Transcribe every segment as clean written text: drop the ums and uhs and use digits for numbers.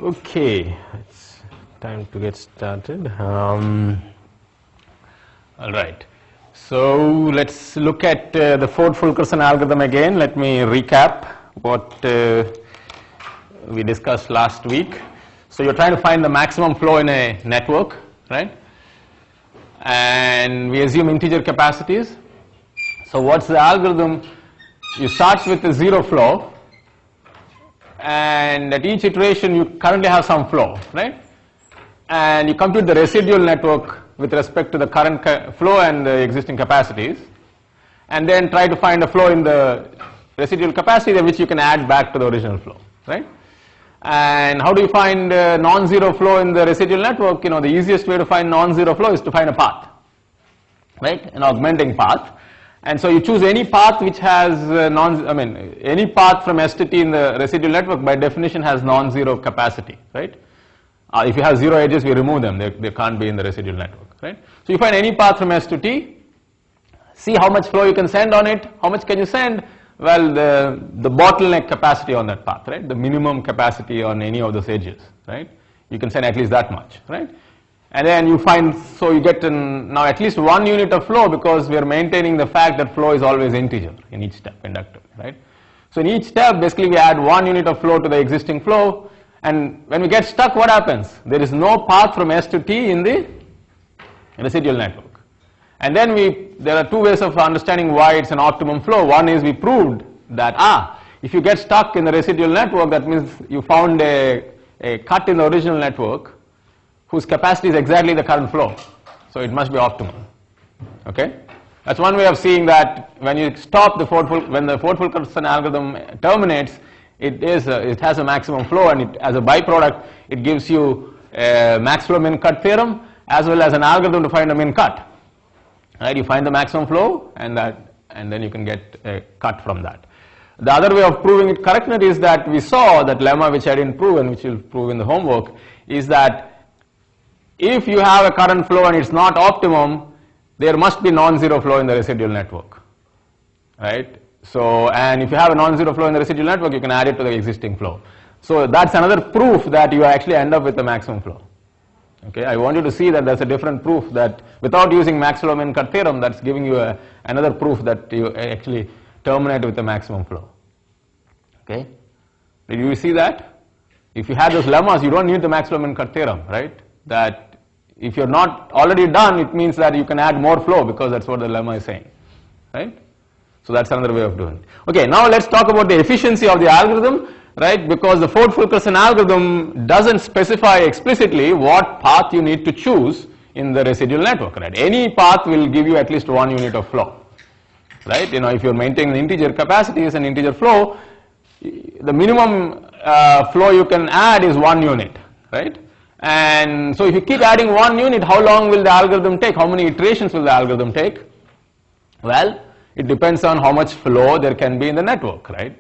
Okay, it's time to get started. All right. So let's look at the Ford-Fulkerson algorithm again. Let me recap what we discussed last week. So you're trying to find the maximum flow in a network, right? And we assume integer capacities. So what's the algorithm? You start with a zero flow, and at each iteration you currently have some flow, right? And you compute the residual network with respect to the current flow and the existing capacities, and then try to find a flow in the residual capacity which you can add back to the original flow, right? And how do you find non-zero flow in the residual network? You know, the easiest way to find non-zero flow is to find a path, right? An augmenting path. And so you choose any path which has any path from S to T in the residual network by definition has non-zero capacity, right? If you have zero edges, we remove them. They can't be in the residual network, right? So you find any path from S to T, see how much flow you can send on it. How much can you send? Well, the bottleneck capacity on that path, right? The minimum capacity on any of those edges, right? You can send at least that much, right? And then you find, so you get now at least 1 unit of flow, because we are maintaining the fact that flow is always integer in each step inductively, right? So in each step, basically we add 1 unit of flow to the existing flow, and when we get stuck, what happens? There is no path from S to T in the residual network. And then there are two ways of understanding why it's an optimum flow. One is we proved that, if you get stuck in the residual network, that means you found a cut in the original network whose capacity is exactly the current flow. So it must be optimal, okay? That's one way of seeing that when you stop when the Ford-Fulkerson algorithm terminates, it has a maximum flow, and as a byproduct, it gives you a max flow min cut theorem as well as an algorithm to find a min cut. Right? You find the maximum flow, and then you can get a cut from that. The other way of proving it correctness is that we saw that lemma, which I didn't prove and which we'll prove in the homework, is that if you have a current flow and it's not optimum, there must be non-zero flow in the residual network, right? So, and if you have a non-zero flow in the residual network, you can add it to the existing flow. So that's another proof that you actually end up with the maximum flow. Okay, I want you to see that there's a different proof that without using max flow min cut theorem, that's giving you another proof that you actually terminate with the maximum flow. Okay, did you see that? If you had those lemmas, you don't need the max flow min cut theorem, right? That if you're not already done, it means that you can add more flow, because that's what the lemma is saying, right? So that's another way of doing it. Okay, now let's talk about the efficiency of the algorithm, right? Because the Ford-Fulkerson algorithm doesn't specify explicitly what path you need to choose in the residual network, right? Any path will give you at least 1 unit of flow, right? You know, if you're maintaining the integer capacities and integer flow, the minimum flow you can add is 1 unit, right? And so if you keep adding 1 unit, how long will the algorithm take? How many iterations will the algorithm take? Well, it depends on how much flow there can be in the network, right?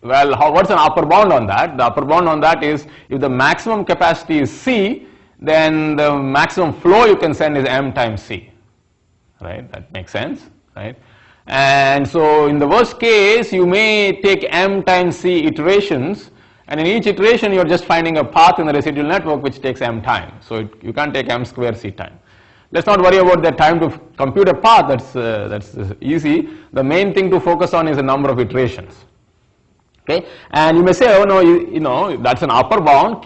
Well, what's an upper bound on that? The upper bound on that is if the maximum capacity is C, then the maximum flow you can send is M times C, right? That makes sense, right? And so in the worst case, you may take M times C iterations, and in each iteration you're just finding a path in the residual network which takes M time. So you can't take M square C time. Let's not worry about the time to compute a path. That's easy. The main thing to focus on is the number of iterations. Okay, and you may say, oh no, you know, that's an upper bound.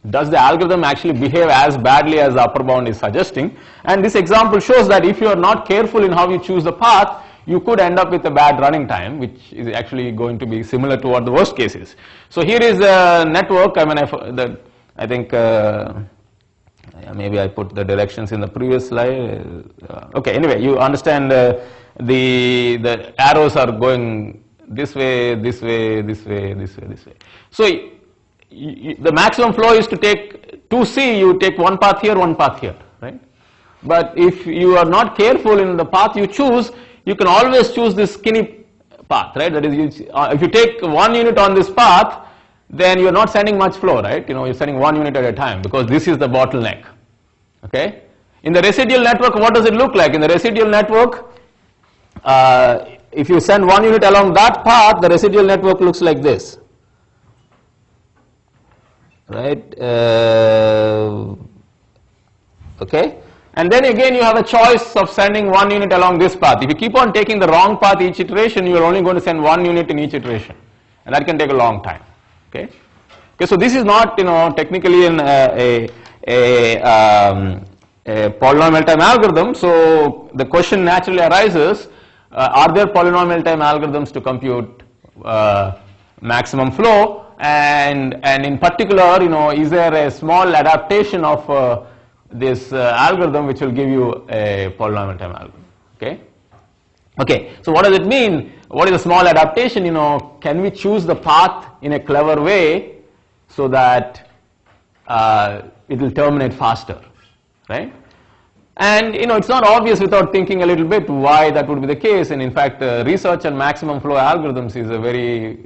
Does the algorithm actually behave as badly as the upper bound is suggesting? And this example shows that if you are not careful in how you choose the path, you could end up with a bad running time, which is actually going to be similar to what the worst case is. So here is a network. I think maybe I put the directions in the previous slide. Okay, anyway, you understand the arrows are going this way, this way, this way, this way, this way. So the maximum flow is to take 2C, you take one path here, one path here, right? But if you are not careful in the path you choose, you can always choose this skinny path, right? That is, if you take 1 unit on this path, then you're not sending much flow, right? You know, you're sending 1 unit at a time, because this is the bottleneck, okay? In the residual network, what does it look like? In the residual network, if you send 1 unit along that path, the residual network looks like this, right? Okay, and then again you have a choice of sending one unit along this path. If you keep on taking the wrong path each iteration, you are only going to send one unit in each iteration, and that can take a long time. Okay, okay. So this is not, you know, technically a polynomial time algorithm. So the question naturally arises: are there polynomial time algorithms to compute maximum flow? And in particular, you know, is there a small adaptation of this algorithm which will give you a polynomial time algorithm? Okay. Okay. So what does it mean? What is a small adaptation? You know, can we choose the path in a clever way so that it will terminate faster, right? And you know, it's not obvious without thinking a little bit why that would be the case. And in fact, research on maximum flow algorithms is a very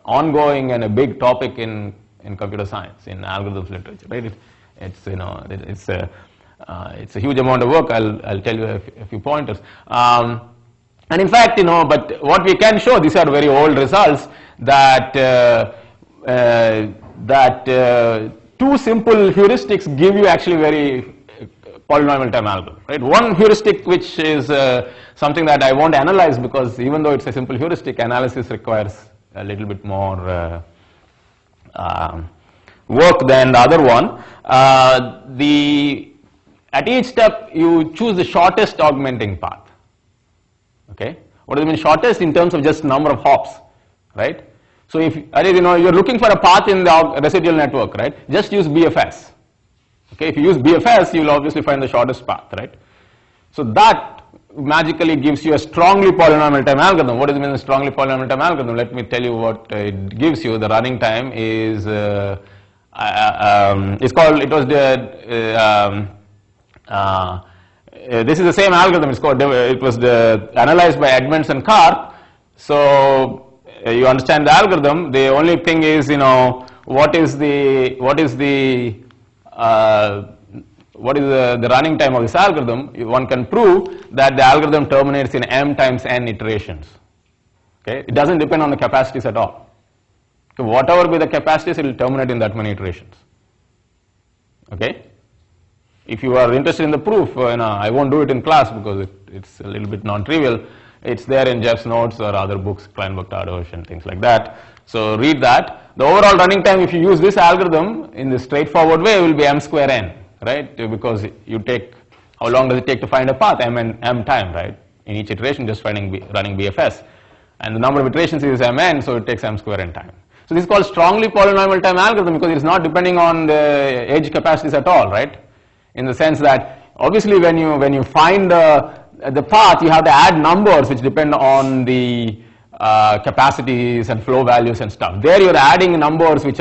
ongoing and a big topic in computer science, in algorithms literature, right? It's, you know, it's a huge amount of work. I'll tell you a few pointers. And in fact, you know, but what we can show, these are very old results, that two simple heuristics give you actually very polynomial time algorithm, right? One heuristic, which is something that I won't analyze because even though it's a simple heuristic, analysis requires a little bit more work than the other one. At each step you choose the shortest augmenting path. Okay, what does it mean shortest? In terms of just number of hops, right? So if you know, you're looking for a path in the residual network, right, just use BFS. Okay, if you use BFS, you will obviously find the shortest path, right? So that magically gives you a strongly polynomial time algorithm. What does it mean, a strongly polynomial time algorithm? Let me tell you what it gives you. The running time is it's called, it was the this is the same algorithm. It's called, it was analyzed by Edmonds and Karp. So you understand the algorithm. The only thing is, you know, what is the running time of this algorithm? One can prove that the algorithm terminates in m times n iterations. Okay, it doesn't depend on the capacities at all. So whatever be the capacities, it will terminate in that many iterations. Okay. If you are interested in the proof, you know, I won't do it in class because it's a little bit non-trivial. It's there in Jeff's notes or other books, Kleinberg-Tardosh and things like that. So read that. The overall running time, if you use this algorithm in this straightforward way, will be m square n, right? Because you take, how long does it take to find a path? M time, right? In each iteration, just running BFS. And the number of iterations is mn, so it takes m square n time. So this is called strongly polynomial time algorithm because it is not depending on the edge capacities at all, right? In the sense that obviously when you find the path, you have to add numbers which depend on the capacities and flow values and stuff. There you're adding numbers which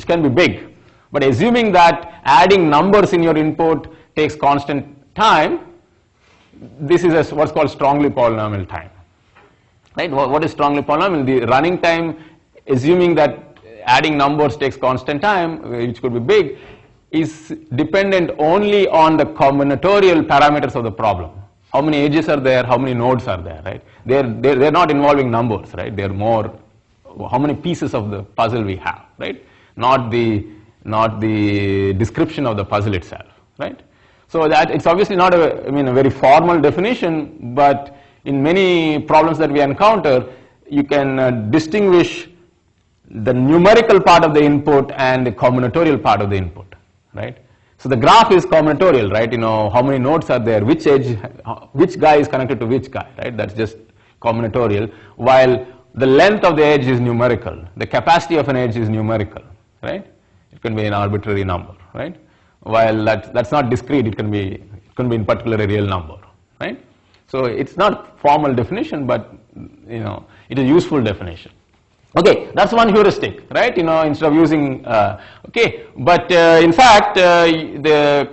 can be big. But assuming that adding numbers in your input takes constant time, this is what's called strongly polynomial time. Right? What is strongly polynomial? The running time, assuming that adding numbers takes constant time, which could be big, is dependent only on the combinatorial parameters of the problem. How many edges are there? How many nodes are there? Right? They're not involving numbers, right? They're more how many pieces of the puzzle we have, right? Not the description of the puzzle itself, right? So that it's obviously not a very formal definition, but in many problems that we encounter, you can distinguish the numerical part of the input and the combinatorial part of the input, right? So the graph is combinatorial, right? You know, how many nodes are there, which edge, which guy is connected to which guy, right? That's just combinatorial, while the length of the edge is numerical. The capacity of an edge is numerical, right? It can be an arbitrary number, right? While that's not discrete, it can be in particular a real number, right? So it's not formal definition, but you know, it is a useful definition. Okay, that's one heuristic, right? You know, instead of using okay, but in fact, if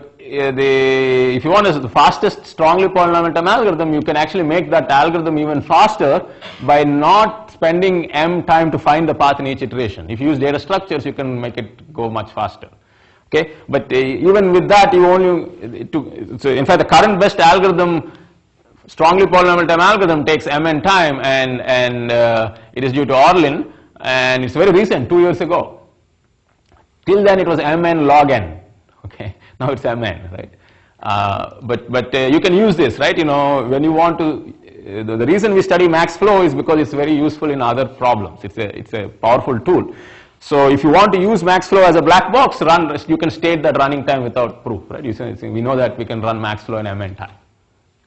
you want the fastest strongly polynomial time algorithm, you can actually make that algorithm even faster by not spending m time to find the path in each iteration. If you use data structures, you can make it go much faster. Okay, but even with that, you only so in fact the current best algorithm, strongly polynomial time algorithm, takes mn time, and it is due to Orlin, and it's very recent, 2 years ago. Till then it was mn log n, okay, now it's mn, right? But you can use this, right? You know, when you want to, the reason we study max flow is because it's very useful in other problems. It's a powerful tool. So if you want to use max flow as a black box, you can state that running time without proof, right? We know that we can run max flow in mn time.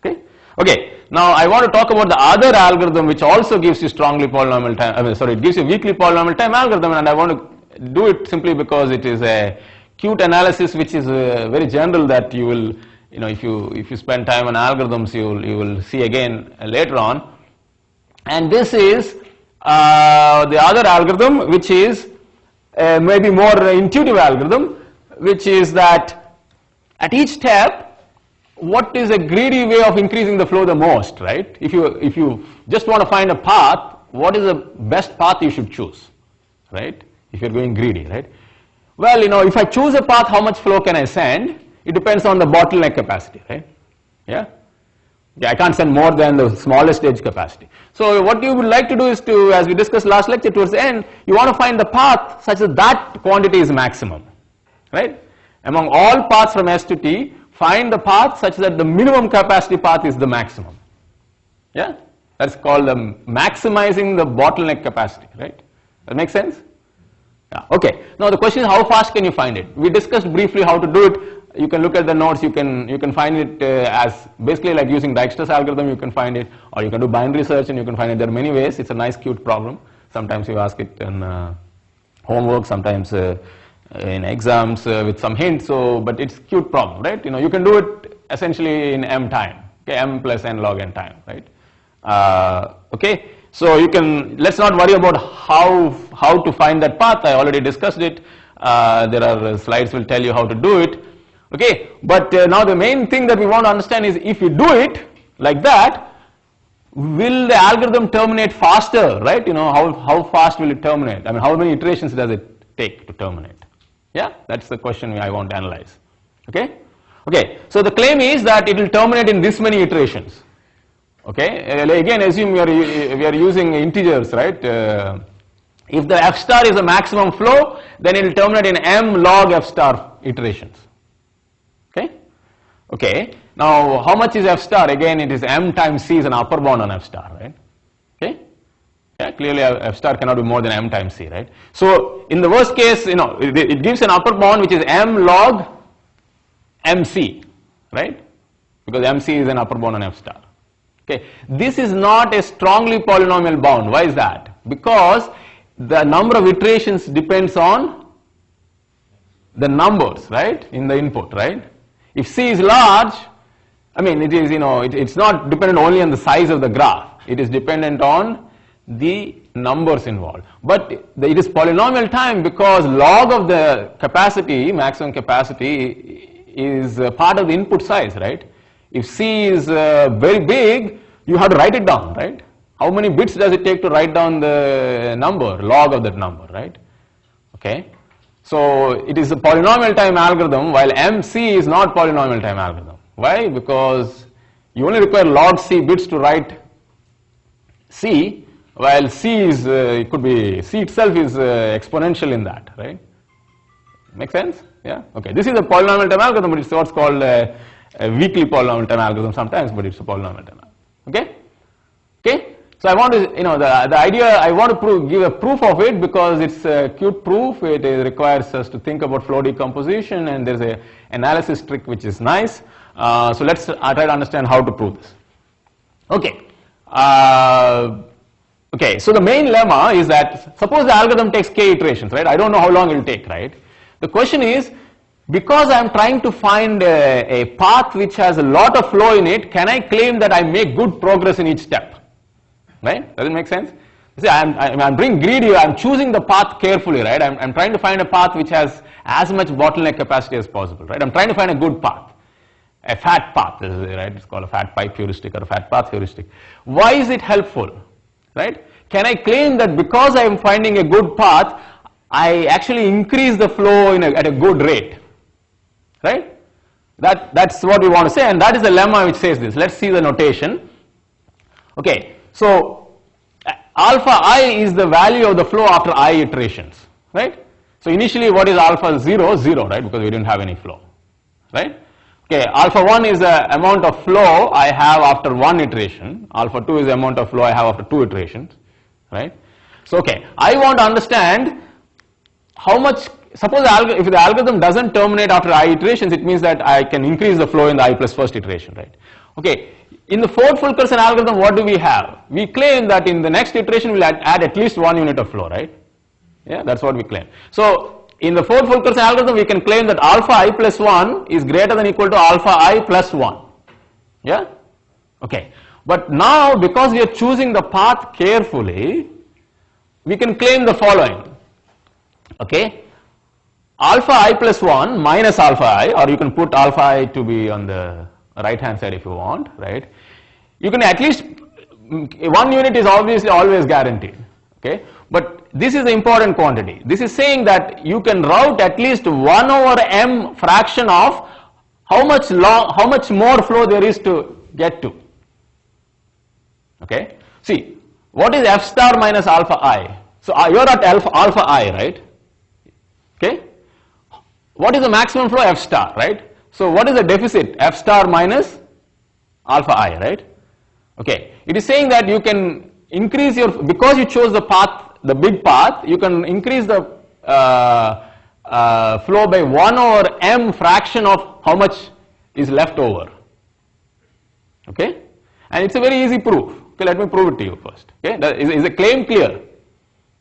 Okay. Okay. Now I want to talk about the other algorithm which also gives you strongly polynomial time. It gives you weakly polynomial time algorithm, and I want to do it simply because it is a cute analysis which is very general that you will, you know, if you spend time on algorithms, you will see again later on. And this is the other algorithm, which is maybe more intuitive algorithm, which is that at each step, what is a greedy way of increasing the flow the most, right? If you just want to find a path, what is the best path you should choose, right? If you're going greedy, right? Well, you know, if I choose a path, how much flow can I send? It depends on the bottleneck capacity, right? Yeah? Yeah, I can't send more than the smallest edge capacity. So what you would like to do is to, as we discussed last lecture towards the end, you want to find the path such that that quantity is maximum, right? Among all paths from S to T, find the path such that the minimum capacity path is the maximum. Yeah? That's called maximizing the bottleneck capacity, right? That makes sense? Yeah. Okay. Now the question is, how fast can you find it? We discussed briefly how to do it. You can look at the notes. You can find it as basically like using Dijkstra's algorithm. You can find it, or you can do binary search and you can find it. There are many ways. It's a nice, cute problem. Sometimes you ask it in homework. Sometimes in exams with some hints. So, but it's a cute problem, right? You know, you can do it essentially in m time. Okay, m plus n log n time, right? Okay. So you can, let's not worry about how to find that path. I already discussed it. There are slides will tell you how to do it. Okay, but now the main thing that we want to understand is, if you do it like that, will the algorithm terminate faster, right? You know, how fast will it terminate? I mean, how many iterations does it take to terminate? Yeah, that's the question I want to analyze. Okay, okay. So the claim is that it will terminate in this many iterations. Okay, again, assume we are using integers, right? If the f star is a maximum flow, then it will terminate in m log f star iterations. Okay, okay. Now, how much is f star? Again, it is m times c is an upper bound on f star, right? Okay, yeah, clearly f star cannot be more than m times c, right? So, in the worst case, you know, it gives an upper bound which is m log mc, right? Because mc is an upper bound on f star. Okay, this is not a strongly polynomial bound. Why is that? Because the number of iterations depends on the numbers, right, in the input, right? If C is large, I mean, it is, you know, it's not dependent only on the size of the graph. It is dependent on the numbers involved. But it is polynomial time because log of the capacity, maximum capacity, is part of the input size, right? If C is very big, you have to write it down, right? How many bits does it take to write down the number, log of that number, right? Okay. So it is a polynomial time algorithm, while MC is not polynomial time algorithm. Why? Because you only require log C bits to write C, while C is, it could be, C itself is exponential in that, right? Make sense? Yeah? Okay. This is a polynomial time algorithm, but it's what's called a weakly polynomial time algorithm sometimes, but it's a polynomial time algorithm. Okay? Okay? So I want to, you know, the idea, I want to give a proof of it because it's a cute proof. It requires us to think about flow decomposition, and there's a analysis trick which is nice. So let's try to understand how to prove this. Okay. Okay, so the main lemma is that suppose the algorithm takes k iterations, right? I don't know how long it will take, right? The question is, because I am trying to find a path which has a lot of flow in it, can I claim that I make good progress in each step? Right? Does it make sense? See, I'm being greedy, I'm choosing the path carefully, right? I'm trying to find a path which has as much bottleneck capacity as possible, right? I'm trying to find a good path, a fat path, right? It's called a fat pipe heuristic or a fat path heuristic. Why is it helpful, right? Can I claim that because I am finding a good path, I actually increase the flow at a good rate, right? That's what we want to say, and that is the lemma which says this. Let's see the notation. Okay. So alpha I is the value of the flow after I iterations, right? So initially what is alpha 0? 0, right, because we didn't have any flow, right? Okay, alpha 1 is the amount of flow I have after one iteration, alpha 2 is the amount of flow I have after two iterations, right? So okay, I want to understand how much, suppose if the algorithm doesn't terminate after I iterations, it means that I can increase the flow in the I plus first iteration, right? Okay, in the Ford-Fulkerson algorithm, what do we have? We claim that in the next iteration we'll add at least 1 unit of flow, right? Yeah, that's what we claim. So in the Ford-Fulkerson algorithm, we can claim that alpha I plus 1 is greater than or equal to alpha I plus 1. Yeah? Okay. But now, because we are choosing the path carefully, we can claim the following. Okay? Alpha I plus 1 minus alpha I, or you can put alpha I to be on the right hand side if you want, right? You can at least, 1 unit is obviously always guaranteed. Okay? But this is the important quantity. This is saying that you can route at least 1 over m fraction of how much more flow there is to get to. Okay? See, what is f star minus alpha I? So you're at alpha I, right? Okay? What is the maximum flow? F star, right? So what is the deficit? F star minus alpha I, right? Okay. It is saying that you can increase your, because you chose the path, the big path, you can increase the flow by 1 over m fraction of how much is left over. Okay? And it's a very easy proof. Okay, let me prove it to you first. Okay? Is the claim clear?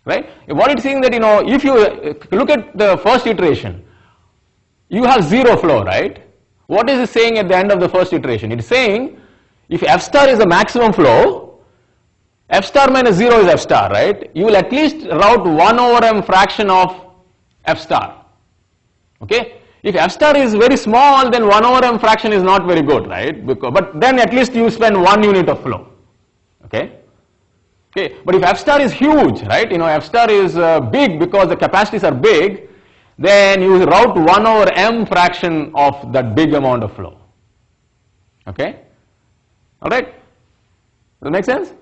Right? What it's saying that, you know, if you look at the first iteration, you have 0 flow, right? What is it saying at the end of the first iteration? It's saying if f star is the maximum flow, f star minus 0 is f star, right? You will at least route 1 over m fraction of f star. Okay? If f star is very small, then 1 over m fraction is not very good, right? But then at least you spend 1 unit of flow. Okay? Okay, but if f star is huge, right? You know, f star is big because the capacities are big, then you route 1 over m fraction of that big amount of flow. Okay? Alright? Does that make sense?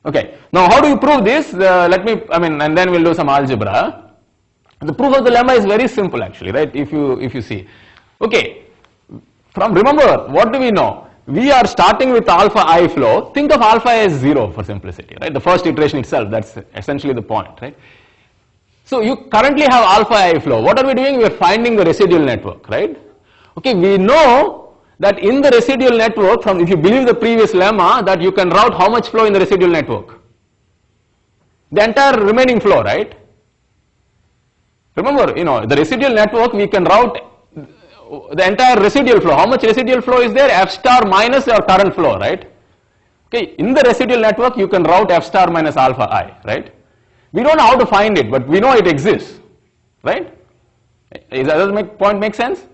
Okay. Now how do you prove this? And then we'll do some algebra. The proof of the lemma is very simple actually, right? If you see. Okay. Remember, what do we know? We are starting with alpha I flow. Think of alpha as 0 for simplicity, right? The first iteration itself, that's essentially the point, right? So you currently have alpha I flow. What are we doing? We are finding the residual network, right? Okay, we know that in the residual network, if you believe the previous lemma, that you can route how much flow in the residual network? The entire remaining flow, right? Remember, you know, the residual network, we can route the entire residual flow. How much residual flow is there? F star minus your current flow, right? Okay, in the residual network, you can route F star minus alpha I, right? We don't know how to find it, but we know it exists, right? Does that point make sense?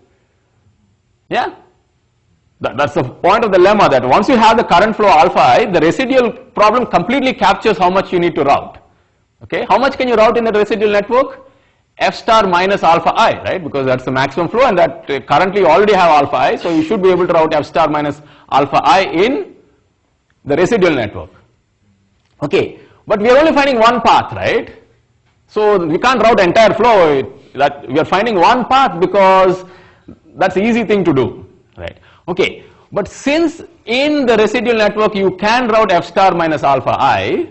Yeah? That's the point of the lemma, that once you have the current flow alpha I, the residual problem completely captures how much you need to route. Okay? How much can you route in the residual network? F star minus alpha I, right? Because that's the maximum flow, and that currently you already have alpha I, so you should be able to route F star minus alpha I in the residual network. Okay, but we are only finding one path, right? So we can't route entire flow. That we are finding one path because that's the easy thing to do, right? Okay, but since in the residual network you can route F star minus alpha I,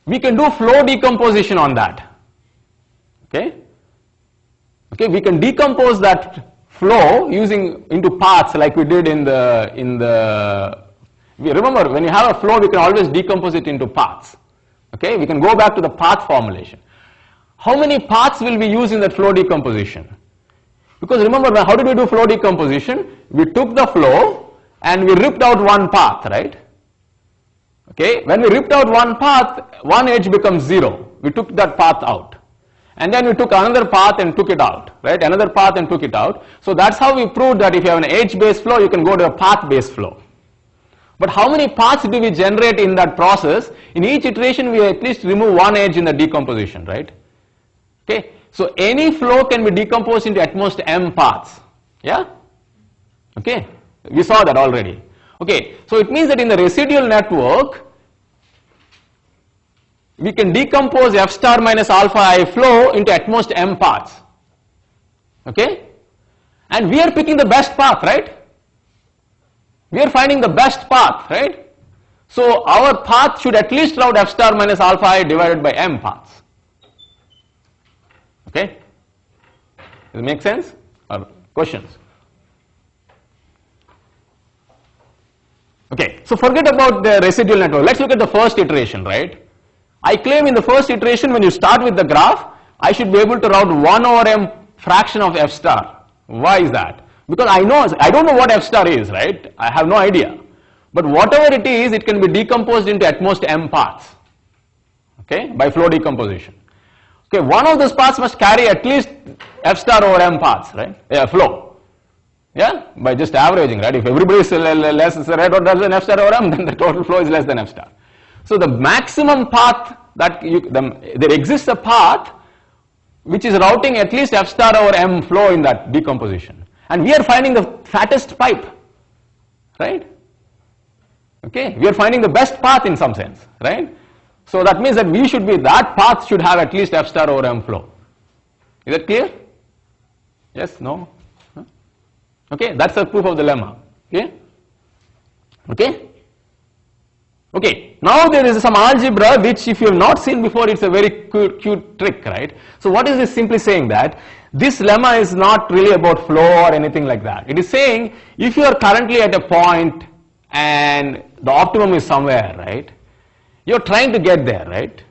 we can do flow decomposition on that. Okay? Okay, we can decompose that flow using into paths like we did remember, when you have a flow, we can always decompose it into paths. Okay, we can go back to the path formulation. How many paths will we use in that flow decomposition? Because remember, how did we do flow decomposition? We took the flow and we ripped out one path, right? Okay, when we ripped out one path, one edge becomes 0. We took that path out. And then we took another path and took it out, right? Another path and took it out. So that's how we proved that if you have an edge-based flow, you can go to a path-based flow. But how many paths do we generate in that process? In each iteration, we at least remove one edge in the decomposition, right? Okay, so any flow can be decomposed into at most m paths. Yeah? Okay, we saw that already. Okay, so it means that in the residual network, we can decompose f star minus alpha I flow into at most m paths. Okay? And we are picking the best path, right? We are finding the best path, right? So our path should at least route f star minus alpha I divided by m paths. Okay? Does it make sense? Or questions? Okay, so forget about the residual network. Let's look at the first iteration, right? I claim in the first iteration when you start with the graph, I should be able to route 1 over m fraction of f star. Why is that? Because I don't know what f star is, right? I have no idea. But whatever it is, it can be decomposed into at most m paths, okay, by flow decomposition. Okay, one of those paths must carry at least f star over m paths, right? Yeah, flow. Yeah, by just averaging, right? If everybody is less than f star over m, then the total flow is less than f star. So the maximum path that there exists a path which is routing at least f star over m flow in that decomposition, and we are finding the fattest pipe, right? Okay, we are finding the best path in some sense, right? So that means that that path should have at least f star over m flow. Is that clear? Yes? No? Huh? Okay, that's the proof of the lemma. Okay? Okay? Okay, now there is some algebra which if you have not seen before, it's a very cute trick, right? So what is this simply saying? That this lemma is not really about flow or anything like that. It is saying if you are currently at a point and the optimum is somewhere, right? You are trying to get there, right?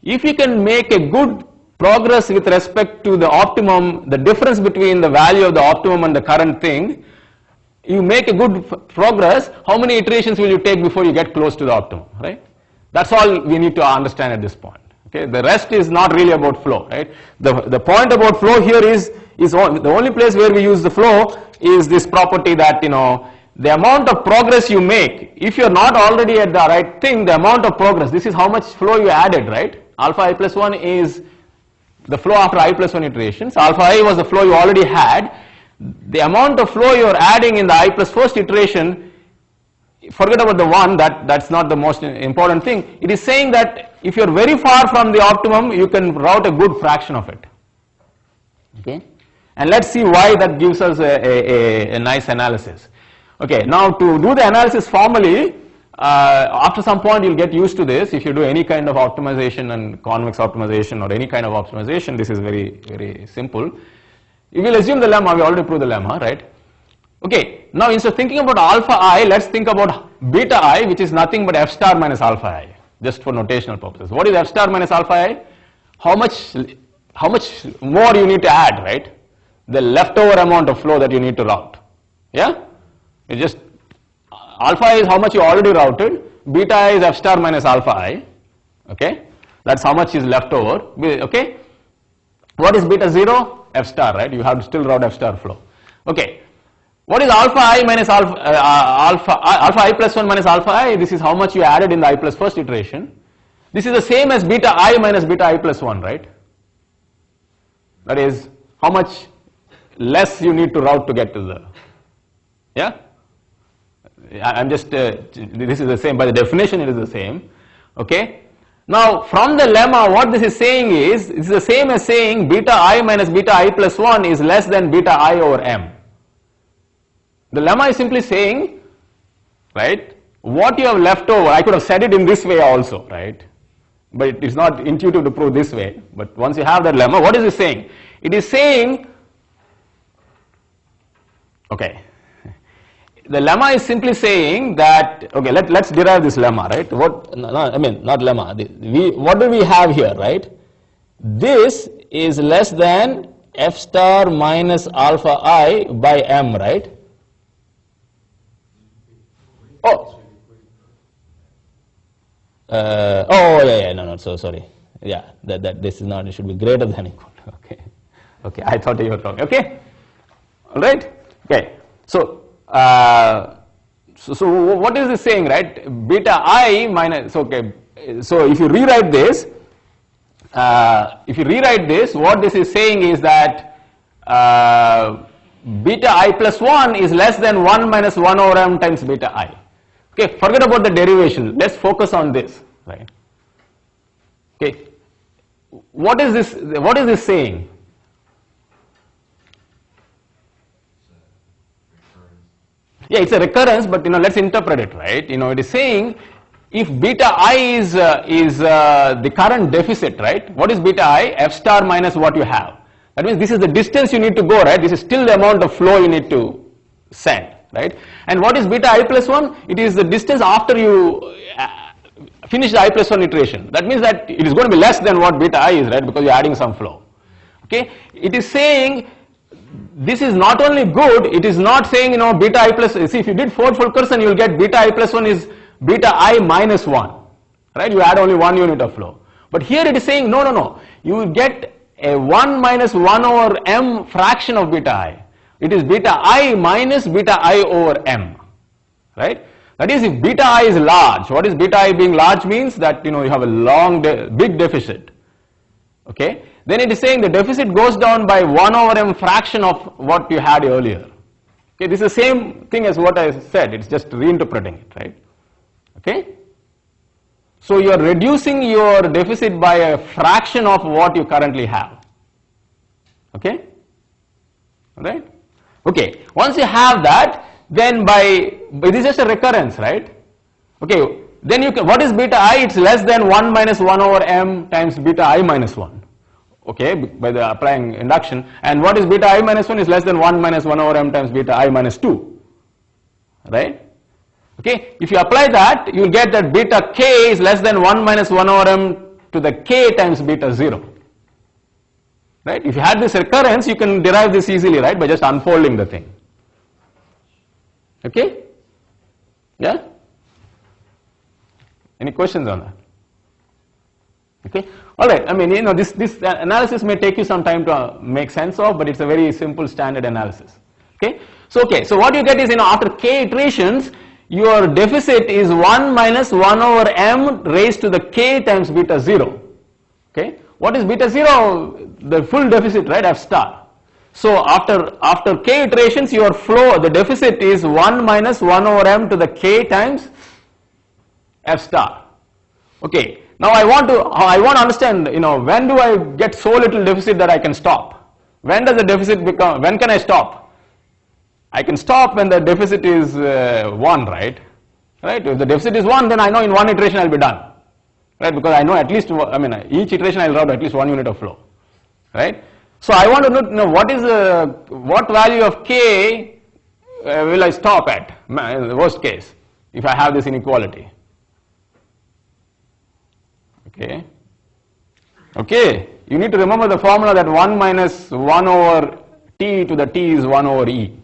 If you can make a good progress with respect to the optimum, the difference between the value of the optimum and the current thing, you make a good progress, how many iterations will you take before you get close to the optimum, right? That's all we need to understand at this point. Okay, the rest is not really about flow, right? The point about flow here is the only place where we use the flow is this property that, you know, the amount of progress you make, if you're not already at the right thing, the amount of progress, this is how much flow you added, right? Alpha I plus 1 is the flow after I plus 1 iterations. Alpha I was the flow you already had. The amount of flow you're adding in the I plus first iteration, forget about the 1, that's not the most important thing. It is saying that if you're very far from the optimum, you can route a good fraction of it. Okay? And let's see why that gives us a nice analysis. Okay, now to do the analysis formally, after some point you'll get used to this. If you do any kind of optimization and convex optimization or any kind of optimization, this is very, very simple. You will assume the lemma, we already proved the lemma, right? Okay, now instead of thinking about alpha I, let's think about beta I, which is nothing but f star minus alpha I, just for notational purposes. What is f star minus alpha I? How much more you need to add, right? The leftover amount of flow that you need to route. Yeah? It's just alpha I is how much you already routed, beta I is f star minus alpha I, okay? That's how much is left over, okay? What is beta 0? F star, right? You have to still route f star flow. Okay. What is alpha I minus alpha I plus 1 minus alpha I? This is how much you added in the I plus first iteration. This is the same as beta I minus beta I plus 1, right? That is how much less you need to route to get to the, yeah? I'm just, this is the same, by the definition it is the same, okay? Now from the lemma, what this is saying is, it's the same as saying beta I minus beta I plus 1 is less than beta I over m. The lemma is simply saying, right, what you have left over, I could have said it in this way also, right? But it is not intuitive to prove this way. But once you have that lemma, what is it saying? It is saying, okay, the lemma is simply saying that, okay, let's derive this lemma, right? Not lemma, what do we have here, right? This is less than f star minus alpha I by m, right? Oh, so sorry. Yeah, that this is not, it should be greater than equal. Okay, I thought you were wrong. Okay, all right. Okay, so what is this saying, right? Beta I minus, okay, so if you rewrite this, what this is saying is that beta I plus 1 is less than 1 minus 1 over m times beta I. Okay, forget about the derivation, let's focus on this, right? Okay, what is this? What is this saying? Yeah, it's a recurrence, but let's interpret it, right? It is saying if beta I is the current deficit, right? What is beta I? F star minus what you have. That means this is the distance you need to go, right? This is still the amount of flow you need to send, right? And what is beta I plus 1? It is the distance after you finish the I plus 1 iteration. That means that it is going to be less than what beta I is, right? Because you are adding some flow. Okay? It is saying this is not only good, it is not saying, beta I plus, see, if you did Ford-Fulkerson, you will get beta I plus 1 is beta I minus 1, right? You add only 1 unit of flow. But here it is saying, no, you will get a 1 minus 1 over m fraction of beta I. It is beta I minus beta I over m, right? That is, if beta I is large, what is beta I being large means? That, you have a big deficit, okay? Then it is saying the deficit goes down by 1 over m fraction of what you had earlier. Okay, this is the same thing as what I said, it's just reinterpreting it, right? Okay? So you are reducing your deficit by a fraction of what you currently have. Okay? Alright? Okay, once you have that, then this is just a recurrence, right? Okay, then what is beta I? It's less than 1 minus 1 over m times beta I minus 1. Okay, by the applying induction. And what is beta I minus 1 is less than 1 minus 1 over m times beta I minus 2. Right? Okay, if you apply that, you will get that beta k is less than 1 minus 1 over m to the k times beta 0. Right? If you had this recurrence, you can derive this easily, right, by just unfolding the thing. Okay? Yeah? Any questions on that? Okay, all right. I mean, this analysis may take you some time to make sense of, but it's a very simple standard analysis. Okay, so what you get is, after k iterations, your deficit is 1 minus 1 over m raised to the k times beta 0. Okay, what is beta 0? The full deficit, right? F star. So after k iterations, your flow, the deficit is 1 minus 1 over m to the k times F star. Okay. Now I want to understand, when do I get so little deficit that I can stop? When does the deficit become, when can I stop? I can stop when the deficit is 1, right? Right? If the deficit is 1, then I know in one iteration I'll be done. Right? Because I know at least, each iteration I'll route at least 1 unit of flow. Right? So I want to know what value of k will I stop at, in the worst case, if I have this inequality. Okay, you need to remember the formula that 1 minus 1 over t to the t is 1 over e.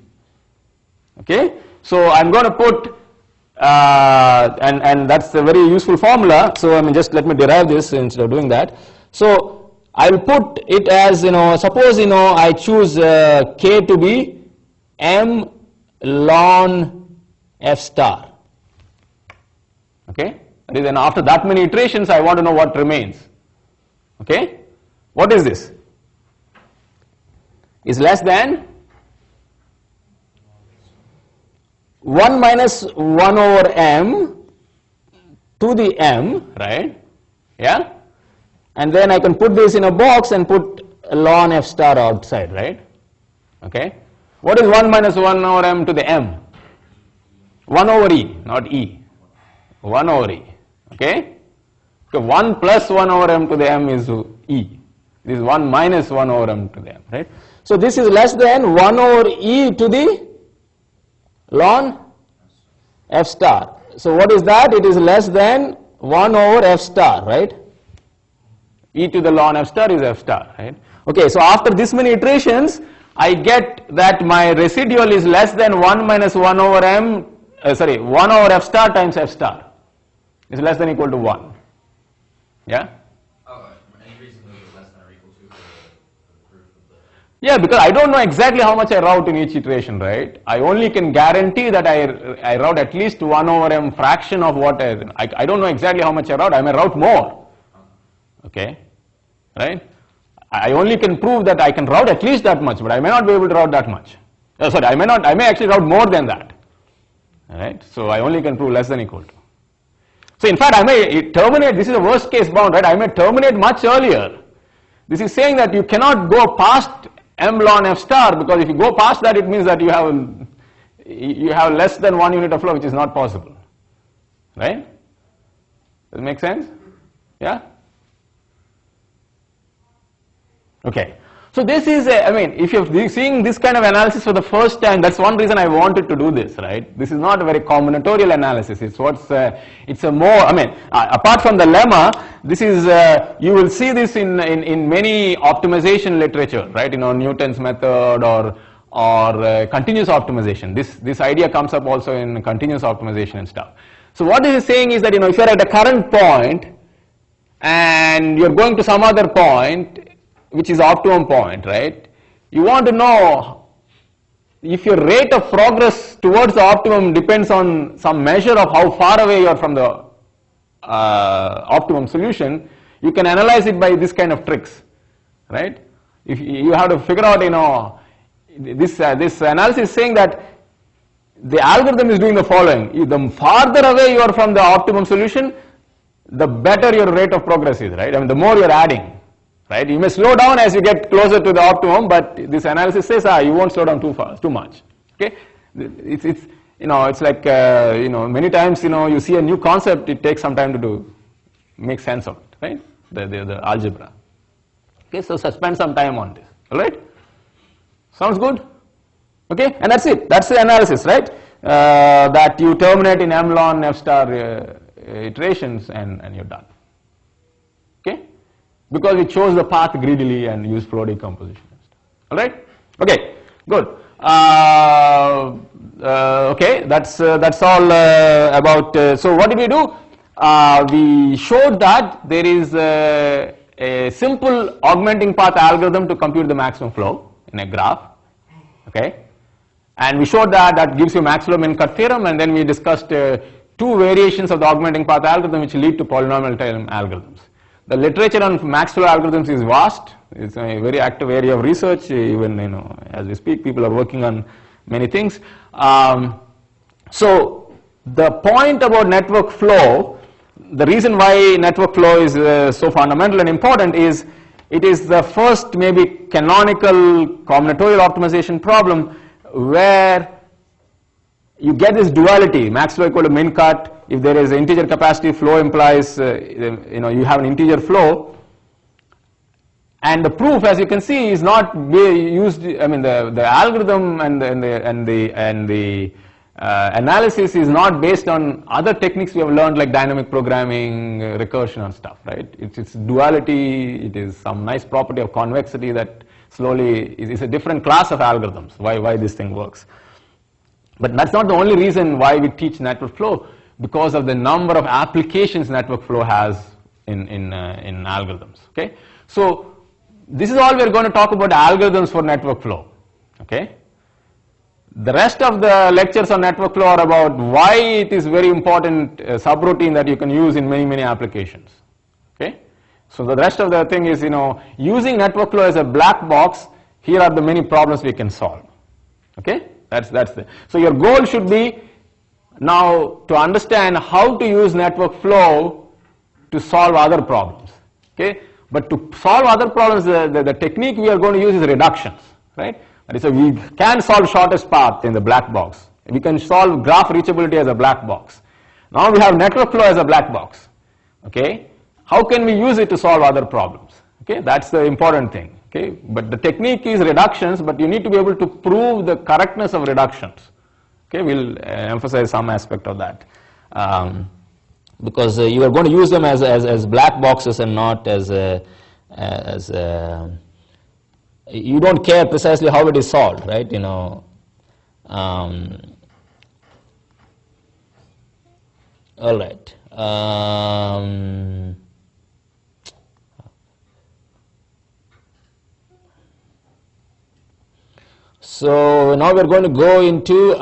Okay, so I'm going to put, and that's a very useful formula, so just let me derive this instead of doing that. So I'll put it as, suppose, I choose k to be m ln f star. Okay. That is, then after that many iterations, I want to know what remains. Okay? What is this? Is less than 1 minus 1 over m to the m, right? Yeah? And then I can put this in a box and put ln f star outside, right? Okay? What is 1 minus 1 over m to the m? 1 over e, not e. 1 over e. Okay? So 1 plus 1 over m to the m is e. This is 1 minus 1 over m to the m, right? So this is less than 1 over e to the ln f star. So what is that? It is less than 1 over f star, right? E to the ln f star is f star, right? Okay, so after this many iterations, I get that my residual is less than 1 minus 1 over m, 1 over f star times f star. Is less than or equal to 1. Yeah? Any reason those are less than or equal to the proof of the... Yeah, because I don't know exactly how much I route in each iteration, right? I only can guarantee that I route at least 1 over m fraction of what I don't know exactly how much I route. I may route more. Okay? Right? I only can prove that I can route at least that much, but I may not be able to route that much. I may actually route more than that. Alright? So I only can prove less than or equal to. So in fact, I may terminate, this is a worst case bound, right? I may terminate much earlier. This is saying that you cannot go past m ln f star, because if you go past that, it means that you have less than 1 unit of flow, which is not possible, right? Does it make sense? Yeah? Okay. So this is I mean, if you're seeing this kind of analysis for the first time, that's one reason I wanted to do this, right? This is not a very combinatorial analysis. It's it's a more, I mean, apart from the lemma, this is, you will see this in many optimization literature, right? You know, Newton's method or continuous optimization. This idea comes up also in continuous optimization and stuff. So what this is saying is that, you know, if you're at a current point and you're going to some other point, which is optimum point, right? You want to know if your rate of progress towards the optimum depends on some measure of how far away you are from the optimum solution. You can analyze it by this kind of tricks, right? If you have to figure out, you know, this analysis is saying that the algorithm is doing the following: the farther away you are from the optimum solution, the better your rate of progress is, right? I mean, the more you're adding. Right? You may slow down as you get closer to the optimum, but this analysis says, you won't slow down too much. Okay? It's you know, it's like, you know, many times, you know, you see a new concept, it takes some time to make sense of it, right? The algebra. Okay, so spend some time on this. All right? Sounds good? Okay? And that's it. That's the analysis, right? That you terminate in m ln f star iterations and you're done. Okay? Because it shows the path greedily and use flow decomposition and stuff. All right? Okay, good. Okay, that's all about. So what did we do? We showed that there is a simple augmenting path algorithm to compute the maximum flow in a graph. Okay, and we showed that gives you maximum min cut theorem, and then we discussed two variations of the augmenting path algorithm which lead to polynomial time algorithms. The literature on max flow algorithms is vast. It's a very active area of research. Even, you know, as we speak, people are working on many things. So the point about network flow, the reason why network flow is so fundamental and important is it is the first maybe canonical combinatorial optimization problem where you get this duality, max flow equal to min cut. If there is integer capacity, flow implies, you know, you have an integer flow. And the proof, as you can see, is not used, I mean, the algorithm and the analysis is not based on other techniques we have learned like dynamic programming, recursion and stuff, right? It's duality, it is some nice property of convexity that slowly is a different class of algorithms, why this thing works. But that's not the only reason why we teach network flow, because of the number of applications network flow has in algorithms. Okay, so this is all we're going to talk about, algorithms for network flow. Okay, the rest of the lectures on network flow are about why it is very important subroutine that you can use in many applications. Okay, so the rest of the thing is, you know, using network flow as a black box. Here are the many problems we can solve. Okay, that's the. So your goal should be now to understand how to use network flow to solve other problems. Okay, but to solve other problems, the technique we are going to use is reductions, right? That is, we can solve shortest path in the black box. We can solve graph reachability as a black box. Now we have network flow as a black box. Okay, how can we use it to solve other problems? Okay, that's the important thing. Okay, but the technique is reductions, but you need to be able to prove the correctness of reductions. Okay, we'll emphasize some aspect of that, because you are going to use them as black boxes and not as you don't care precisely how it is solved, right? You know. All right. So now we're going to go into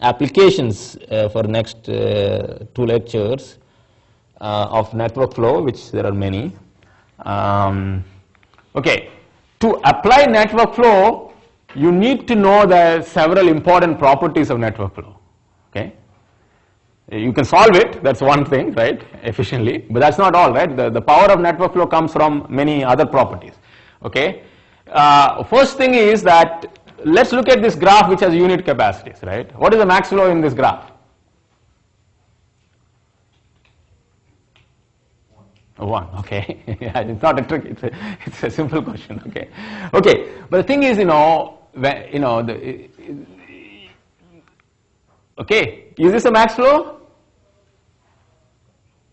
applications for next 2 lectures of network flow, which there are many. Okay, to apply network flow, you need to know the several important properties of network flow. Okay, You can solve it, that's one thing, right, efficiently, but that's not all, right? The power of network flow comes from many other properties, okay? First thing is that, let's look at this graph which has unit capacities, right? What is the max flow in this graph? 1, okay. Yeah, it's not a trick, it's a simple question, okay. Okay, but the thing is, okay, is this a max flow?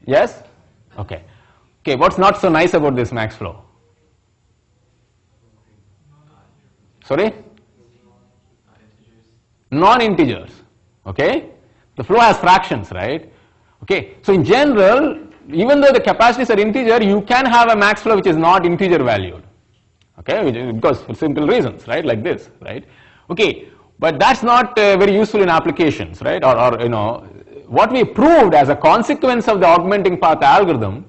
Yes? Okay. Okay, what's not so nice about this max flow? Sorry? Non-integers, okay? The flow has fractions, right? Okay, so in general, even though the capacities are integer, you can have a max flow which is not integer valued, okay, because for simple reasons, right, like this, right? Okay, but that's not very useful in applications, right? Or what we proved as a consequence of the augmenting path algorithm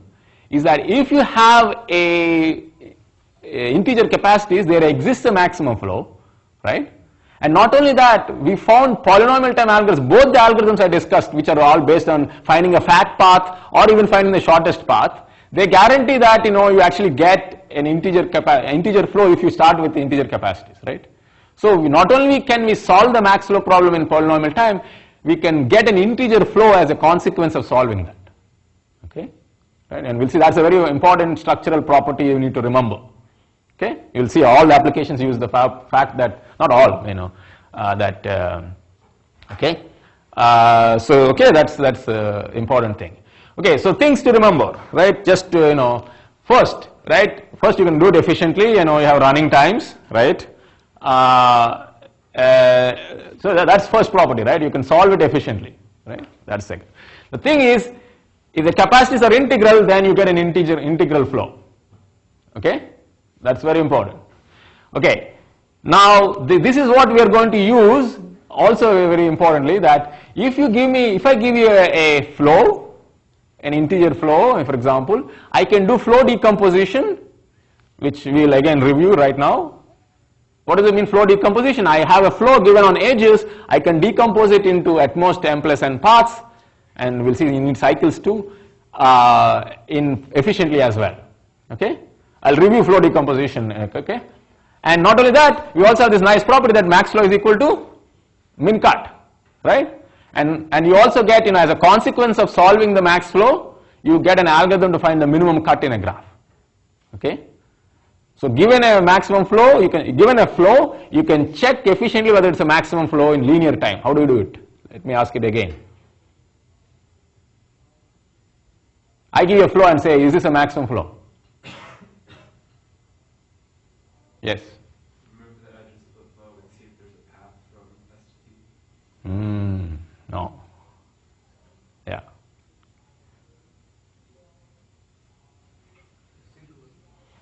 is that if you have a integer capacities, there exists a maximum flow, right? And not only that, we found polynomial time algorithms, both the algorithms I discussed, which are all based on finding a fat path or even finding the shortest path, they guarantee that you actually get an integer flow if you start with the integer capacities, right? So not only can we solve the max flow problem in polynomial time, we can get an integer flow as a consequence of solving that, okay? Right? And we'll see that's a very important structural property you need to remember, okay? You'll see all the applications use the fact that, not all, okay? So, okay, that's important thing. Okay, so things to remember, right? Just, first, right? First you can do it efficiently, you have running times, right? So that's first property, right? You can solve it efficiently, right? That's second. The thing is, if the capacities are integral, then you get an integral flow, okay? That's very important. Okay, now this is what we are going to use also very importantly, that if I give you a flow, an integer flow, for example, I can do flow decomposition, which we will again review right now. What does it mean, flow decomposition? I have a flow given on edges, I can decompose it into at most m plus n paths, and we'll see you need cycles too, efficiently as well, okay? I'll review flow decomposition, okay? And not only that, we also have this nice property that max flow is equal to min cut, right? And you also get, as a consequence of solving the max flow, you get an algorithm to find the minimum cut in a graph, okay? So given a maximum flow, given a flow, you can check efficiently whether it's a maximum flow in linear time. How do you do it? Let me ask it again. I give you a flow and say, is this a maximum flow? Yes. Remove the edges of the flow and see if there's a path from S to T. No. Yeah.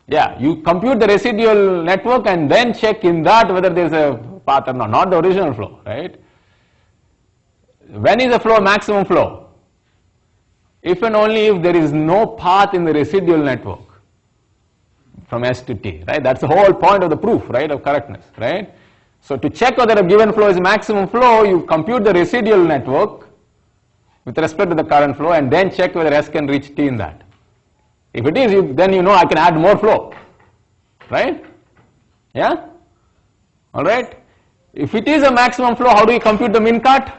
Yeah, you compute the residual network and then check in that whether there is a path or not the original flow, right? When is a flow maximum flow? If and only if there is no path in the residual network from S to T, right? That's the whole point of the proof, right, of correctness, right? So to check whether a given flow is maximum flow, you compute the residual network with respect to the current flow and then check whether S can reach T in that. If it is, then I can add more flow, right? Yeah? Alright? If it is a maximum flow, how do we compute the min cut?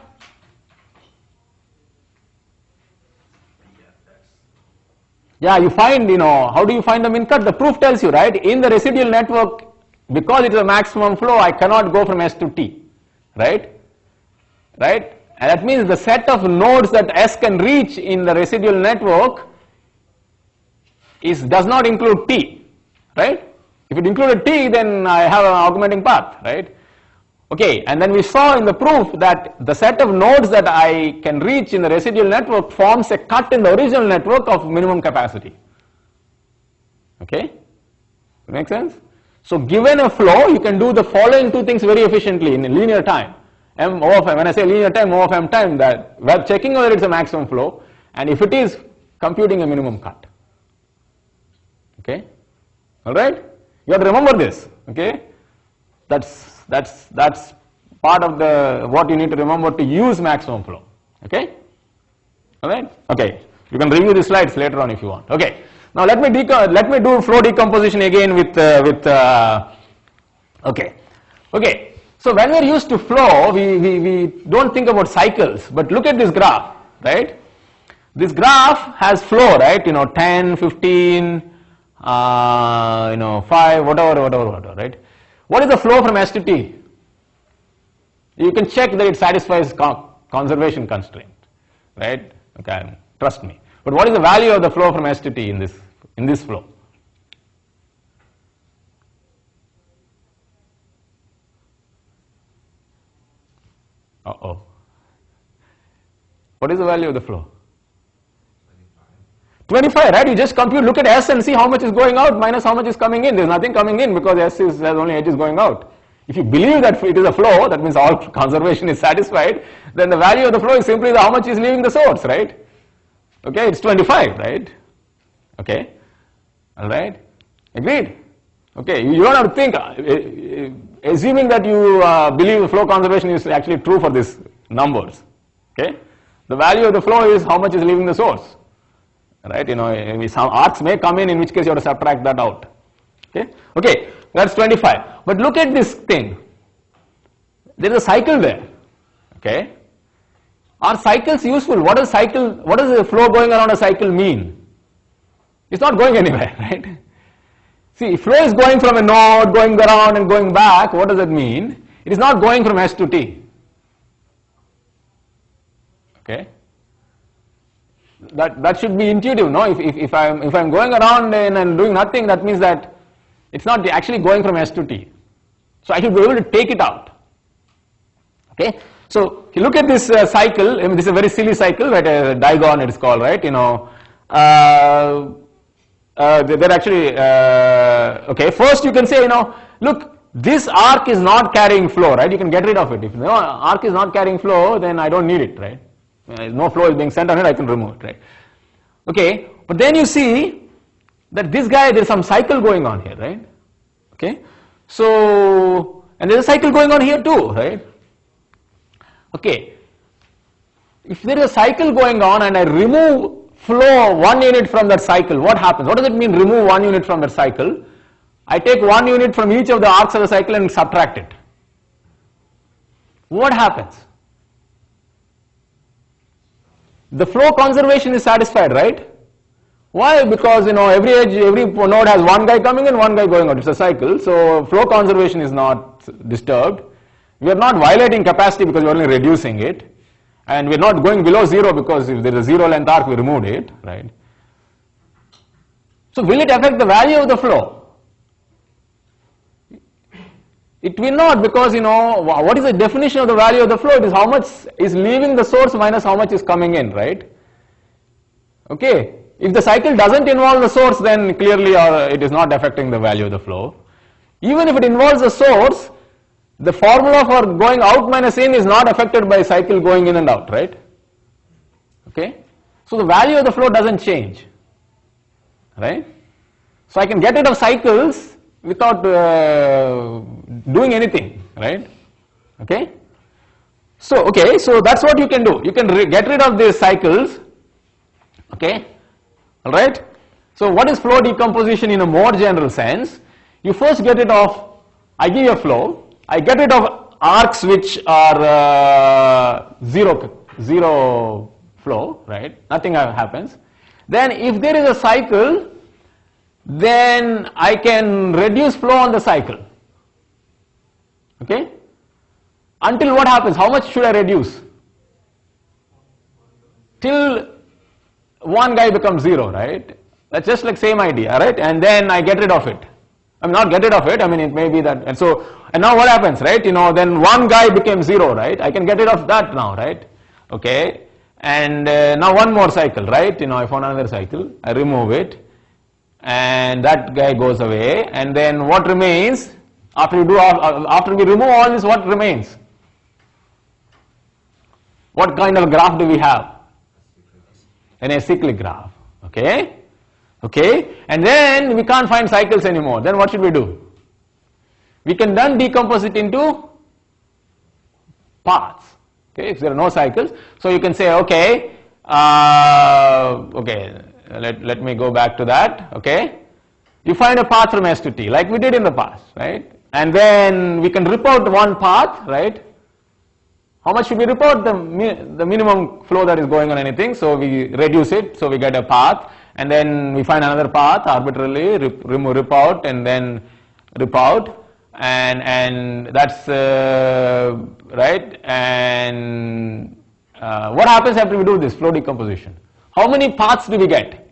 Yeah, you find, how do you find the min cut? The proof tells you, right? In the residual network, because it is a maximum flow, I cannot go from S to T, right? Right? And that means the set of nodes that S can reach in the residual network does not include T, right? If it included T, then I have an augmenting path, right? Okay, and then we saw in the proof that the set of nodes that I can reach in the residual network forms a cut in the original network of minimum capacity. Okay? Make sense? So given a flow, you can do the following two things very efficiently in linear time. M O of m, when I say linear time, O of m time, that we're checking whether it's a maximum flow, and if it is, computing a minimum cut. Okay? Alright? You have to remember this, okay? That's part of what you need to remember to use maximum flow, okay? Alright? Okay. You can review the slides later on if you want. Okay. Now let me do flow decomposition again with okay. Okay. So when we're used to flow, we don't think about cycles, but look at this graph, right? This graph has flow, right? 10, 15, 5, whatever, right? What is the flow from S to T? You can check that it satisfies conservation constraint, right? Okay, trust me. But what is the value of the flow from S to T in this flow? Uh-oh. What is the value of the flow? 25, right? You just compute, look at S and see how much is going out minus how much is coming in. There's nothing coming in because S has only edges going out. If you believe that it is a flow, that means all conservation is satisfied, then the value of the flow is simply how much is leaving the source, right? Okay, it's 25, right? Okay, all right, agreed? Okay, you don't have to think, assuming that you believe the flow conservation is actually true for these numbers, okay? The value of the flow is how much is leaving the source, right? Some arcs may come in which case you have to subtract that out, okay? Okay, that's 25. But look at this thing. There is a cycle there, okay? Are cycles useful? What does the flow going around a cycle mean? It's not going anywhere, right? See, if flow is going from a node, going around and going back, what does that mean? It is not going from S to T. Okay? That should be intuitive, no? If I'm going around and doing nothing, that means that it's not actually going from S to T. So I should be able to take it out. Okay? So you look at this cycle. I mean, this is a very silly cycle, right? A digon it is called, right? They're actually okay. First, you can say, look, this arc is not carrying flow, right? You can get rid of it. If no arc is not carrying flow, then I don't need it, right? No flow is being sent on it, I can remove it, right? Okay, but then you see that this guy, there's some cycle going on here, right? Okay, so, and there's a cycle going on here too, right? Okay, if there is a cycle going on and I remove flow 1 unit from that cycle, what happens? What does it mean, remove 1 unit from that cycle? I take 1 unit from each of the arcs of the cycle and subtract it. What happens? The flow conservation is satisfied, right? Why? Because every edge, every node has one guy coming in, one guy going out. It's a cycle, so flow conservation is not disturbed. We are not violating capacity because we are only reducing it, and we are not going below zero because if there is a zero length arc, we removed it, right? So will it affect the value of the flow? It will not, because what is the definition of the value of the flow? It is how much is leaving the source minus how much is coming in, right? Okay. If the cycle doesn't involve the source, then clearly it is not affecting the value of the flow. Even if it involves the source, the formula for going out minus in is not affected by cycle going in and out, right? Okay. So the value of the flow doesn't change, right? So I can get rid of cycles without doing anything, right? Okay. So that's what you can do. You can get rid of these cycles. Okay. All right. So what is flow decomposition in a more general sense? You first get rid of, I give you a flow, I get rid of arcs which are zero flow, right? Nothing happens. Then if there is a cycle, then I can reduce flow on the cycle. Okay. Until what happens? How much should I reduce? Till one guy becomes zero, right? That's just like same idea, right? And then I get rid of it. I mean, not get rid of it, I mean, it may be that, and now what happens, right? Then one guy became zero, right? I can get rid of that now, right? Okay. And now one more cycle, right? I found another cycle, I remove it, and that guy goes away, and then what remains, after we remove all this, what remains? What kind of graph do we have? An acyclic graph, okay? Okay, and then we can't find cycles anymore. Then what should we do? We can then decompose it into paths. Okay, if there are no cycles, so you can say, okay, okay, let me go back to that, okay. You find a path from S to T, like we did in the past, right? And then we can rip out one path, right? How much should we rip out? The minimum flow that is going on anything, so we reduce it, so we get a path, and then we find another path arbitrarily, rip out, and then rip out, and that's right. And what happens after we do this flow decomposition? How many paths do we get?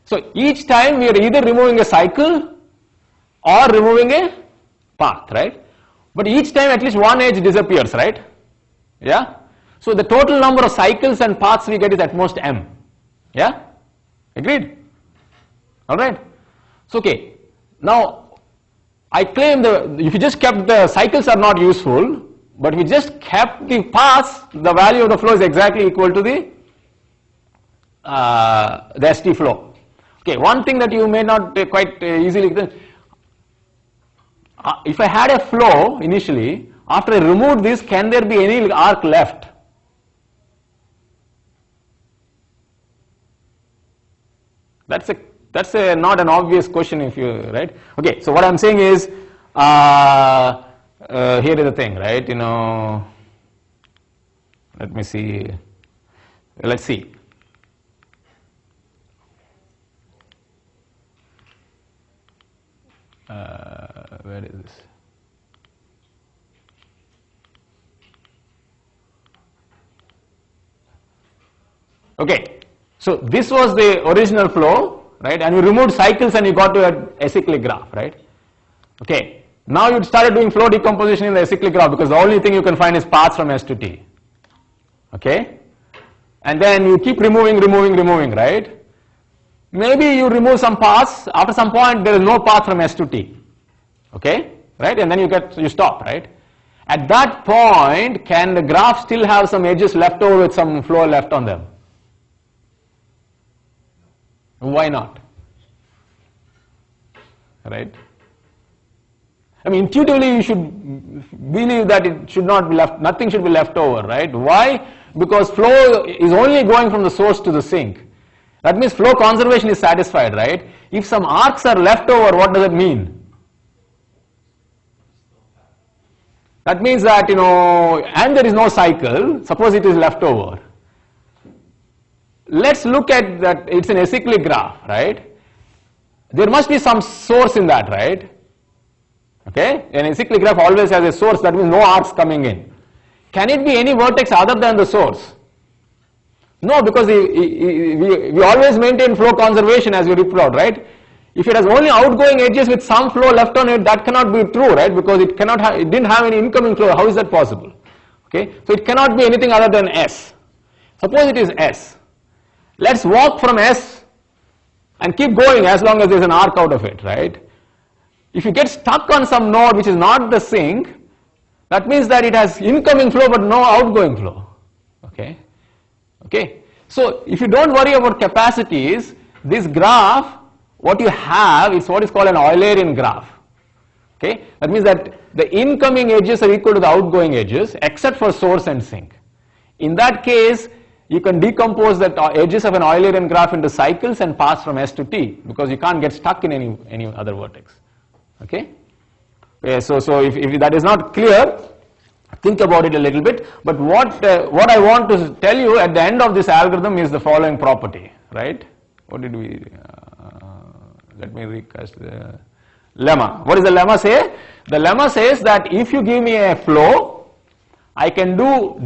So each time we are either removing a cycle or removing a path, right? But each time at least one edge disappears, right? Yeah? So the total number of cycles and paths we get is at most m. Yeah? Agreed? Alright? So okay, now I claim if you just kept the cycles are not useful, but if you just kept the paths, the value of the flow is exactly equal to the ST flow. Okay, one thing that you may not quite easily, if I had a flow initially, after I removed this, can there be any arc left? That's not an obvious question if you, right? Okay, so what I'm saying is, here is the thing, right? You know, let me see, let's see. Where is this? Okay, so this was the original flow, right? And we removed cycles and you got to an acyclic graph, right? Okay, now you started doing flow decomposition in the acyclic graph because the only thing you can find is paths from S to T. Okay, and then you keep removing, right? Maybe you remove some paths, after some point there is no path from S to T, okay, right, and then you stop, right? At that point, can the graph still have some edges left over with some flow left on them? Why not? Right? I mean, intuitively you should believe that it should not be left, nothing should be left over, right? Why? Because flow is only going from the source to the sink. That means flow conservation is satisfied, right? If some arcs are left over, what does it mean? That means that, you know, and there is no cycle, suppose it is left over. Let's look at that, it's an acyclic graph, right? There must be some source in that, right? Okay, an acyclic graph always has a source, that means no arcs coming in. Can it be any vertex other than the source? No, because we always maintain flow conservation as we rip out, right? If it has only outgoing edges with some flow left on it, that cannot be true, right? Because it didn't have any incoming flow. How is that possible? Okay, so it cannot be anything other than S. Suppose it is S. Let's walk from S and keep going as long as there is an arc out of it, right? If you get stuck on some node which is not the sink, that means that it has incoming flow but no outgoing flow. Okay. Okay, so if you don't worry about capacities, this graph, what you have is what is called an Eulerian graph. Okay, that means that the incoming edges are equal to the outgoing edges except for source and sink. In that case, you can decompose the edges of an Eulerian graph into cycles and pass from S to T because you can't get stuck in any other vertex. Okay, so if that is not clear, think about it a little bit, but what I want to tell you at the end of this algorithm is the following property, right? What did we, let me recast the lemma. What does the lemma say? The lemma says that if you give me a flow, I can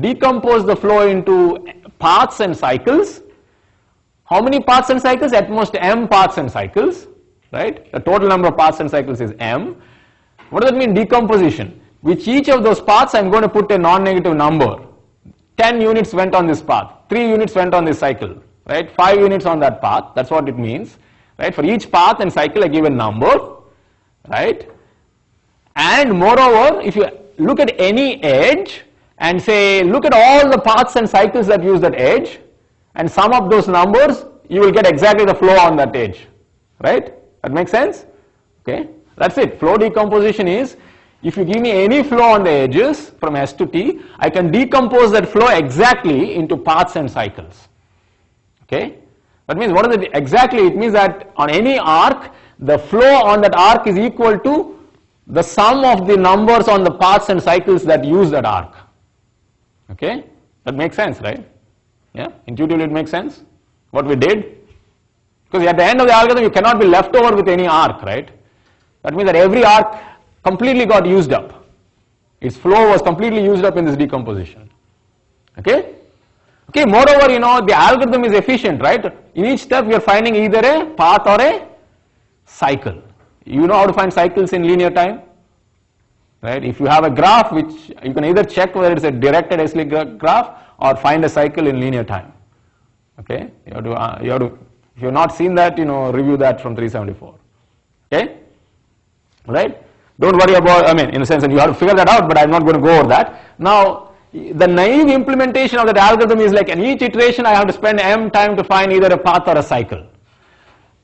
decompose the flow into paths and cycles. How many paths and cycles? At most m paths and cycles, right? The total number of paths and cycles is m. What does that mean, decomposition? With each of those paths, I am going to put a non-negative number. 10 units went on this path, 3 units went on this cycle, right? 5 units on that path, that's what it means, right? For each path and cycle, I give a number, right? And moreover, if you look at any edge and say, look at all the paths and cycles that use that edge, and sum up those numbers, you will get exactly the flow on that edge, right? That makes sense? Okay, that's it. Flow decomposition is, if you give me any flow on the edges from S to T, I can decompose that flow exactly into paths and cycles. Okay? That means what is it exactly? It means that on any arc, the flow on that arc is equal to the sum of the numbers on the paths and cycles that use that arc. Okay? That makes sense, right? Yeah? Intuitively it makes sense what we did. Because at the end of the algorithm you cannot be left over with any arc, right? That means that every arc completely got used up. Its flow was completely used up in this decomposition. Okay? Okay, moreover, you know, the algorithm is efficient, right? In each step we are finding either a path or a cycle. You know how to find cycles in linear time? Right? If you have a graph, which you can either check whether it's a directed acyclic graph or find a cycle in linear time. Okay? You have to, if you have not seen that, you know, review that from 374. Okay? Right? Don't worry about, I mean, in a sense that you have to figure that out, but I'm not going to go over that. Now, the naive implementation of that algorithm is like in each iteration I have to spend m time to find either a path or a cycle.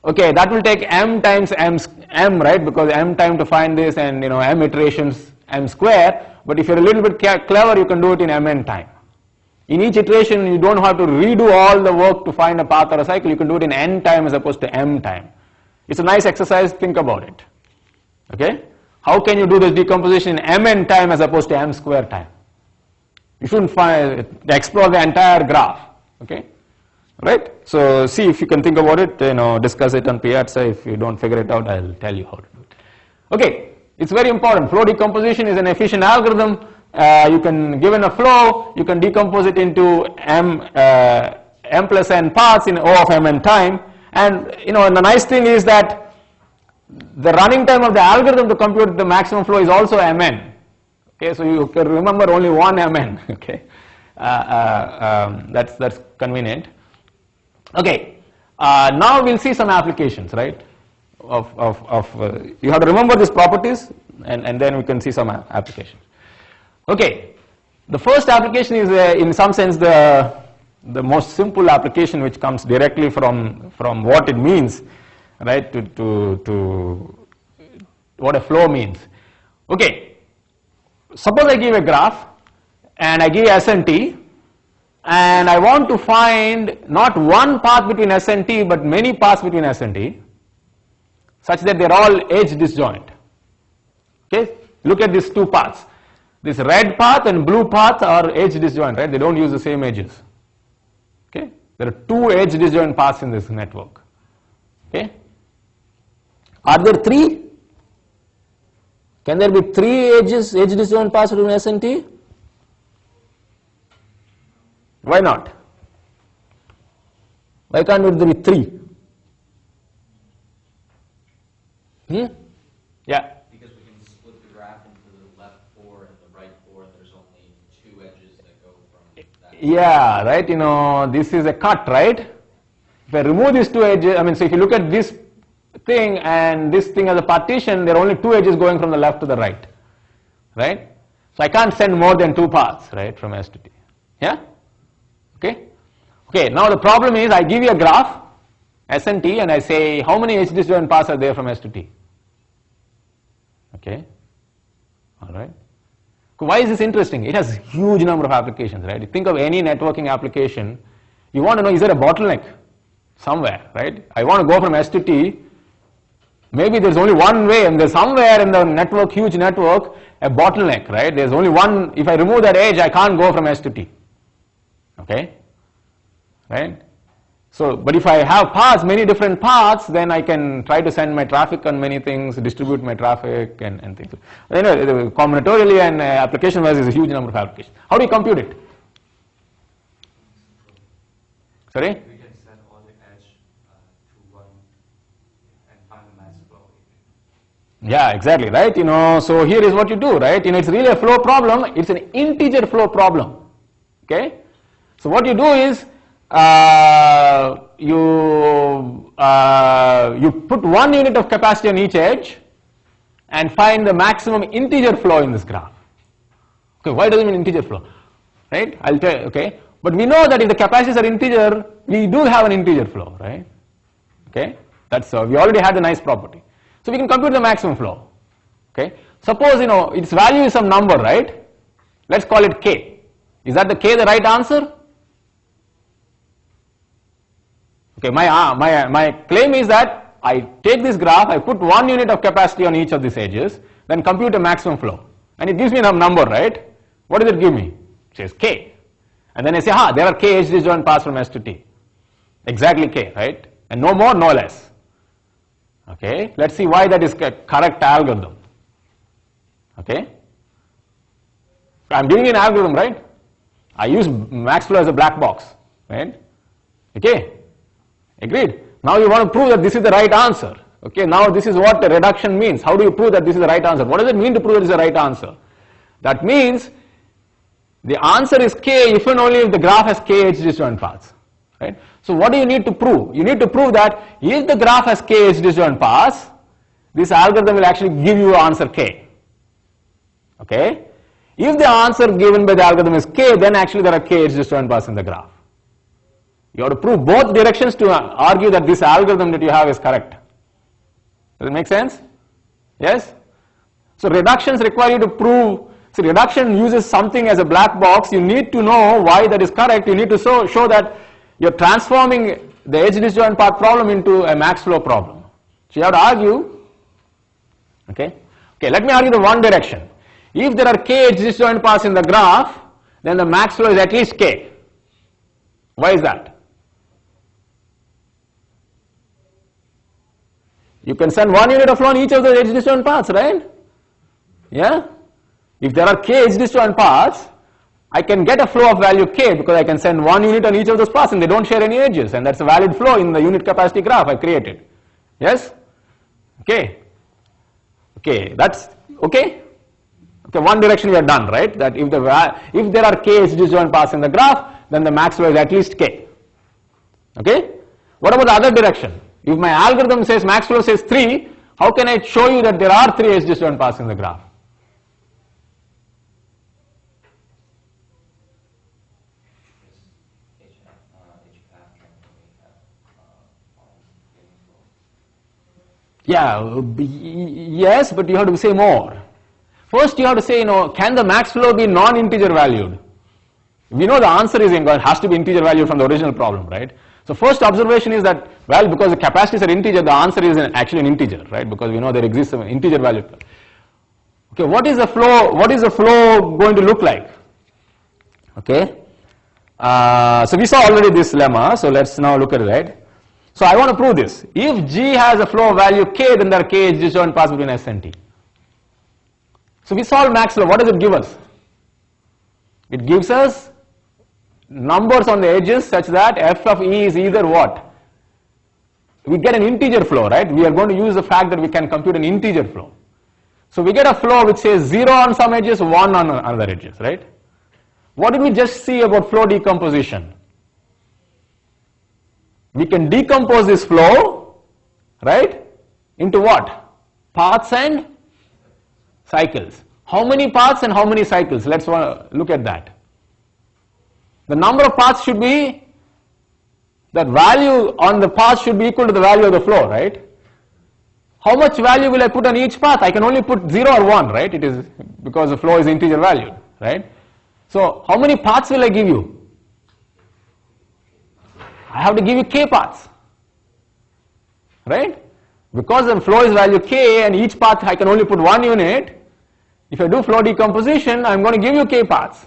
Okay, that will take m times m, right? Because m time to find this and, you know, m iterations m square. But if you're a little bit clever, you can do it in mn time. In each iteration, you don't have to redo all the work to find a path or a cycle. You can do it in n time as opposed to m time. It's a nice exercise. Think about it. Okay? How can you do this decomposition in mn time as opposed to m square time? You shouldn't explore the entire graph. Okay? Right? So see if you can think about it, you know, discuss it on Piazza. If you don't figure it out, I'll tell you how to do it. Okay, it's very important. Flow decomposition is an efficient algorithm. You can, given a flow, you can decompose it into m plus n paths in O of mn time. And, you know, and the nice thing is that the running time of the algorithm to compute the maximum flow is also mn. Okay, so you can remember only one mn. Okay, that's convenient. Okay, now we'll see some applications, right? You have to remember these properties, and then we can see some applications. Okay, the first application is in some sense the most simple application, which comes directly from what it means, right? To what a flow means. Okay. Suppose I give a graph and I give S and T, and I want to find not one path between S and T but many paths between S and T such that they are all edge disjoint. Okay, look at these two paths. This red path and blue path are edge disjoint, right? They don't use the same edges. Okay, there are two edge disjoint paths in this network. Okay, are there three? Can there be three edge disjoint paths between S and T? Why not? Why can't there be three? Yeah. Because we can split the graph into the left 4 and the right 4, and there's only two edges that go from that. Yeah, right. You know, this is a cut, right? If I remove these two edges, I mean, so if you look at this thing and this thing as a partition, there are only two edges going from the left to the right, right? So I can't send more than two paths, right, from S to T. Yeah? Okay? Okay, now the problem is I give you a graph, S and T, and I say how many edge disjoint paths are there from S to T? Okay? Alright. Why is this interesting? It has a huge number of applications, right? You think of any networking application, you want to know, is there a bottleneck somewhere, right? I want to go from S to T. Maybe there's only one way, and there's somewhere in the network, huge network, a bottleneck, right? There's only one, if I remove that edge, I can't go from S to T. Okay? Right? So, but if I have paths, many different paths, then I can try to send my traffic on many things, distribute my traffic and things. Anyway, combinatorially and application-wise, there's a huge number of applications. How do you compute it? Sorry? We can set all the edge to one and find the max flow. Yeah, exactly, right? You know, so here is what you do, right? You know, it's really a flow problem. It's an integer flow problem. Okay? So what you do is, you put 1 unit of capacity on each edge and find the maximum integer flow in this graph. Okay, why does it mean integer flow? Right? I'll tell you, okay? But we know that if the capacities are integer, we do have an integer flow, right? Okay? That's we already had the nice property. So we can compute the maximum flow. Okay? Suppose, its value is some number, right? Let's call it k. Is that the k the right answer? Okay, my claim is that I take this graph, I put 1 unit of capacity on each of these edges, then compute a maximum flow. And it gives me some number, right? What does it give me? It says k. And then I say, there are k edge disjoint paths from S to T. Exactly k, right? And no more, no less. Okay, let's see why that is a correct algorithm. Okay, I'm giving you an algorithm, right? I use max flow as a black box, right? Okay, agreed. Now you want to prove that this is the right answer. Okay, now this is what the reduction means. How do you prove that this is the right answer? What does it mean to prove that it is the right answer? That means the answer is k if and only if the graph has k edge disjoint paths, right? So what do you need to prove? You need to prove that if the graph has k edge disjoint paths, this algorithm will actually give you answer k. Okay? If the answer given by the algorithm is k, then actually there are k edge disjoint paths in the graph. You have to prove both directions to argue that this algorithm that you have is correct. Does it make sense? Yes? So reductions require you to prove. So reduction uses something as a black box. You need to know why that is correct. You need to show that you're transforming the edge disjoint path problem into a max flow problem. So you have to argue. Okay, let me argue the one direction. If there are k edge disjoint paths in the graph, then the max flow is at least k. Why is that? You can send 1 unit of flow on each of the edge disjoint paths, right? Yeah? If there are k edge disjoint paths, I can get a flow of value k because I can send 1 unit on each of those paths and they don't share any edges, and that's a valid flow in the unit capacity graph I created. Yes? Okay. Okay, that's okay. Okay, one direction we are done, right? That if there are k edge disjoint paths in the graph, then the max flow is at least k. Okay? What about the other direction? If my algorithm says max flow says 3, how can I show you that there are 3 edge disjoint paths in the graph? Yeah, yes, but you have to say more. First you have to say, can the max flow be non-integer valued? We know the answer is it has to be integer valued from the original problem, right? So first observation is that, well, because the capacities are integer, the answer is actually an integer, right? Because we know there exists an integer value. Okay, what is the flow going to look like? Okay, so we saw already this lemma, so let's now look at it, right? So I want to prove this. If G has a flow of value k, then there are k edge disjoint paths between S and T. So we solve max flow. What does it give us? It gives us numbers on the edges such that f of E is either what? We get an integer flow, right? We are going to use the fact that we can compute an integer flow. So we get a flow which says 0 on some edges, 1 on other edges, right? What did we just see about flow decomposition? We can decompose this flow, right, into what? Paths and cycles. How many paths and how many cycles? Let's look at that. The number of paths should be, that value on the path should be equal to the value of the flow, right? How much value will I put on each path? I can only put 0 or 1, right? It is because the flow is integer valued, right? So how many paths will I give you? I have to give you k paths, right? Because the flow is value k and each path I can only put 1 unit. If I do flow decomposition, I'm going to give you k paths.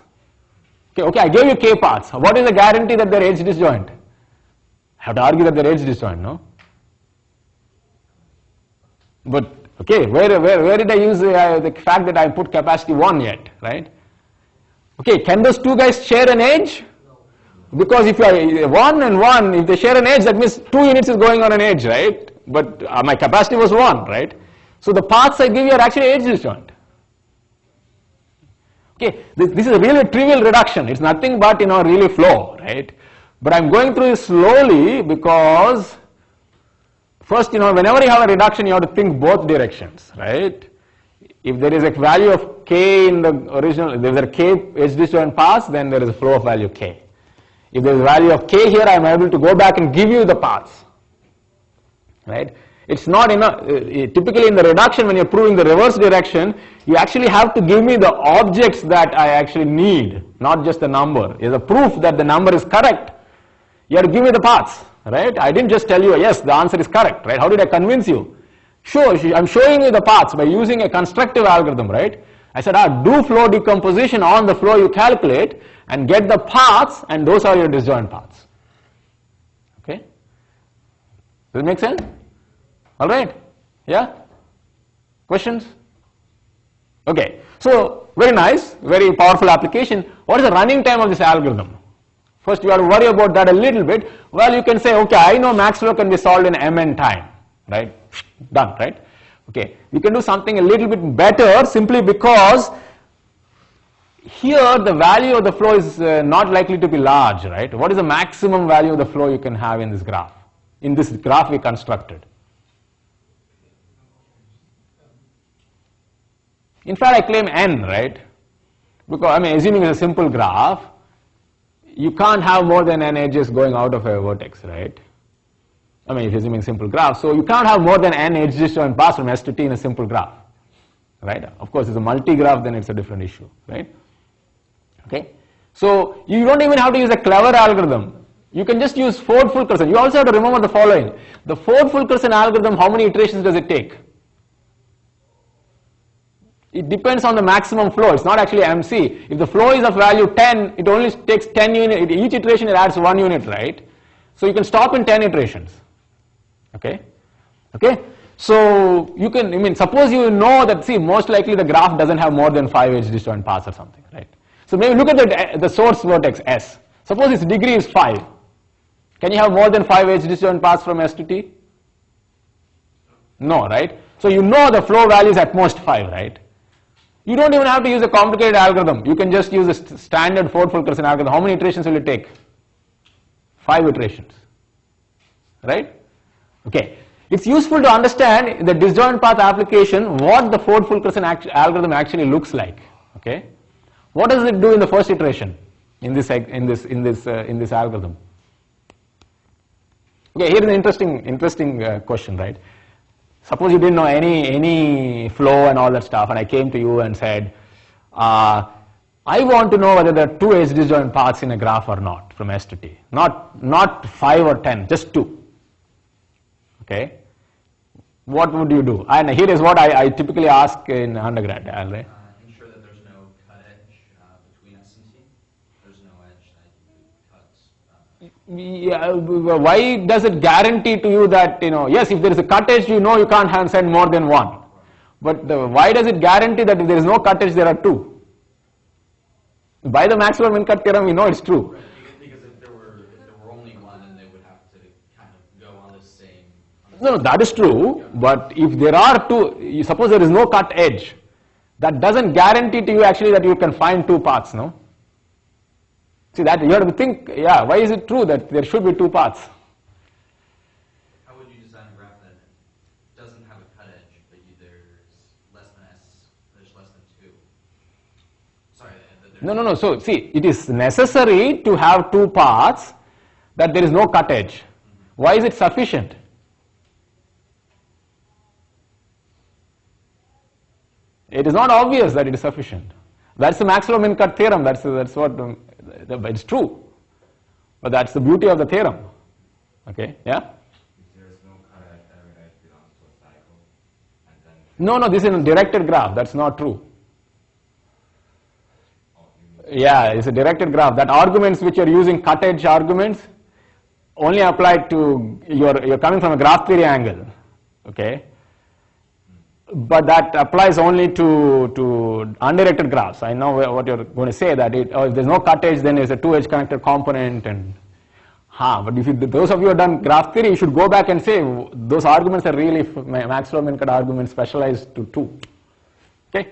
Okay, I gave you k paths. What is the guarantee that they're edge disjoint? I have to argue that they're edge disjoint, no? But okay, where did I use the fact that I put capacity 1 yet, right? Okay, can those two guys share an edge? Because if you are 1 and 1, if they share an edge, that means 2 units is going on an edge, right? But my capacity was 1, right? So the paths I give you are actually edge disjoint. Okay, this is a really trivial reduction. It's nothing but, really flow, right? But I'm going through this slowly because first, whenever you have a reduction, you have to think both directions, right? If there is a value of k in the original, if there are k edge disjoint paths, then there is a flow of value k. If there is a value of k here, I am able to go back and give you the paths, right? It's not enough. Typically in the reduction, when you're proving the reverse direction, you actually have to give me the objects that I actually need, not just the number. It's a proof that the number is correct. You have to give me the paths, right? I didn't just tell you, yes, the answer is correct, right? How did I convince you? Sure, I'm showing you the paths by using a constructive algorithm, right? I said, do flow decomposition on the flow you calculate and get the paths, and those are your disjoint paths. Okay? Does it make sense? All right? Yeah? Questions? Okay. So, very nice, very powerful application. What is the running time of this algorithm? First, you have to worry about that a little bit. Well, you can say, okay, I know max flow can be solved in mn time, right? Done, right? Okay. We can do something a little bit better simply because here the value of the flow is not likely to be large, right? What is the maximum value of the flow you can have in this graph? In this graph we constructed. In fact, I claim n, right? Because, I mean, assuming it's a simple graph, you can't have more than n edges going out of a vertex, right? I mean, if you're assuming simple graph, so you can't have more than n edge disjoint paths from S to T in a simple graph, right? Of course, it's a multi-graph, then it's a different issue, right? Okay? So, you don't even have to use a clever algorithm. You can just use Ford-Fulkerson. You also have to remember the following. The Ford-Fulkerson algorithm, how many iterations does it take? It depends on the maximum flow. It's not actually MC. If the flow is of value 10, it only takes 10 units. Each iteration it adds 1 unit, right? So you can stop in 10 iterations. Okay? Okay? So you can, I mean, suppose you know that, see, most likely the graph doesn't have more than 5 edge disjoint paths or something, right? So maybe look at the source vertex S. Suppose its degree is 5. Can you have more than 5 edge disjoint paths from S to T? No, right? So you know the flow value is at most 5, right? You don't even have to use a complicated algorithm. You can just use a standard Ford-Fulkerson algorithm. How many iterations will it take? 5 iterations, right? Okay. It's useful to understand the disjoint path application, what the Ford-Fulkerson algorithm actually looks like. Okay. What does it do in the first iteration in this algorithm? Okay. Here is an interesting question, right? Suppose you didn't know any flow and all that stuff, and I came to you and said, I want to know whether there are 2 edge disjoint paths in a graph or not from S to T. Not 5 or 10, just 2. Okay. What would you do? And here is what I typically ask in undergrad. Right? Ensure that there's no cut edge between S and T. There's no edge that cuts. Yeah, why does it guarantee to you that, yes, if there is a cut edge, you know you can't send more than 1. But why does it guarantee that if there is no cut edge, there are 2? By the maximum min cut theorem, we know it's true. Right, because if there were only 1, then they would have to kind of go on the same. No, that is true. But if there are 2, suppose there is no cut edge, that doesn't guarantee to you actually that you can find 2 paths, no? See, that you have to think, yeah, why is it true that there should be 2 paths? How would you design a graph that doesn't have a cut edge, but there's less than S, there's less than 2? Sorry. No. So, see, it is necessary to have 2 paths that there is no cut edge. Why is it sufficient? It is not obvious that it is sufficient. That's the maximum min cut theorem. That's what it's true. But that's the beauty of the theorem. Okay, yeah? If there is no cut edge, every edge belongs to a cycle. And then No, this is a directed graph. That's not true. Yeah, it's a directed graph. That arguments which you're using, cut edge arguments, only apply to, you're coming from a graph theory angle. Okay? But that applies only to undirected graphs. I know what you're going to say, that if there's no cut edge, then there's a 2 edge connected component. And but if those of you who have done graph theory, you should go back and say those arguments are really maximum min cut arguments specialized to 2. Okay?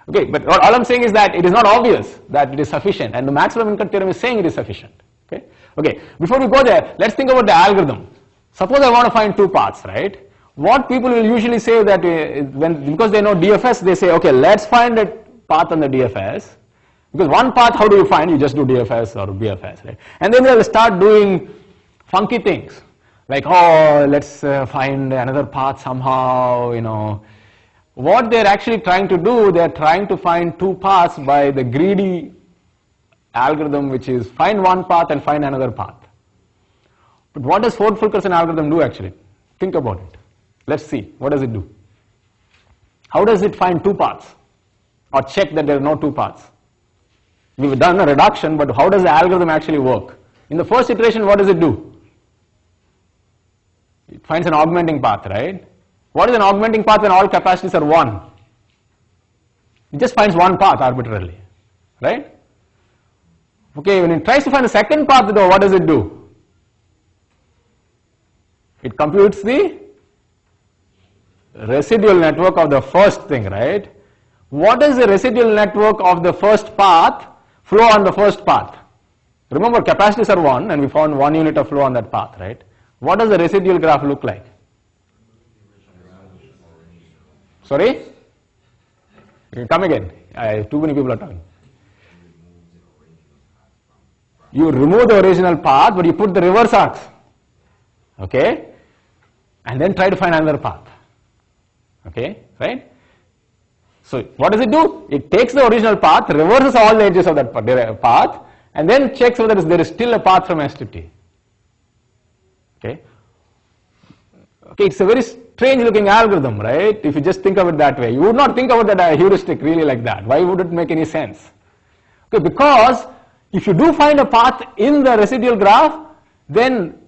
Okay, but all I'm saying is that it is not obvious that it is sufficient, and the maximum min cut theorem is saying it is sufficient. Okay? Okay, before we go there, let's think about the algorithm. Suppose I want to find 2 paths, right? What people will usually say that because they know DFS, they say, okay, let's find a path on the DFS. Because one path, how do you find? You just do DFS or BFS, right? And then they'll start doing funky things. like, oh, let's find another path somehow, you know. What they're actually trying to do, they're trying to find two paths by the greedy algorithm, which is find one path and find another path. But what does Ford-Fulkerson algorithm do actually? Think about it. Let's see, what does it do? How does it find two paths? Or check that there are no two paths? We've done a reduction, but how does the algorithm actually work? In the first iteration, what does it do? It finds an augmenting path, right? What is an augmenting path when all capacities are 1? It just finds one path arbitrarily, right? Okay, when it tries to find a second path though, what does it do? It computes the residual network of the first thing, right? What is the residual network of the first path, flow on the first path? Remember, capacities are 1 and we found 1 unit of flow on that path, right? What does the residual graph look like? Sorry? Come again. Too many people are talking. You remove the original path, but you put the reverse arcs. Okay? And then try to find another path. Okay? Right? So, what does it do? It takes the original path, reverses all the edges of that path, and then checks whether there is still a path from S to T. Okay? Okay, it's a very strange looking algorithm, right? If you just think of it that way. You would not think about that heuristic really like that. Why would it make any sense? Okay, because if you do find a path in the residual graph, then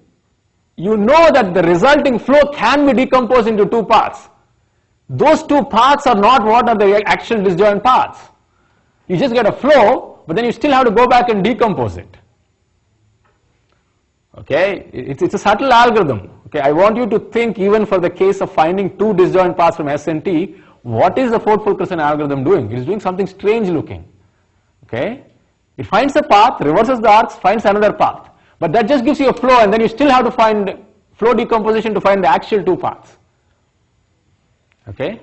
you know that the resulting flow can be decomposed into two paths. Those two paths are not what are the actual disjoint paths. You just get a flow, but then you still have to go back and decompose it. Okay, it's a subtle algorithm. Okay, I want you to think, even for the case of finding two disjoint paths from S and T, what is the Ford-Fulkerson algorithm doing? It is doing something strange looking. Okay, it finds a path, reverses the arcs, finds another path, but that just gives you a flow, and then you still have to find flow decomposition to find the actual two paths. Okay,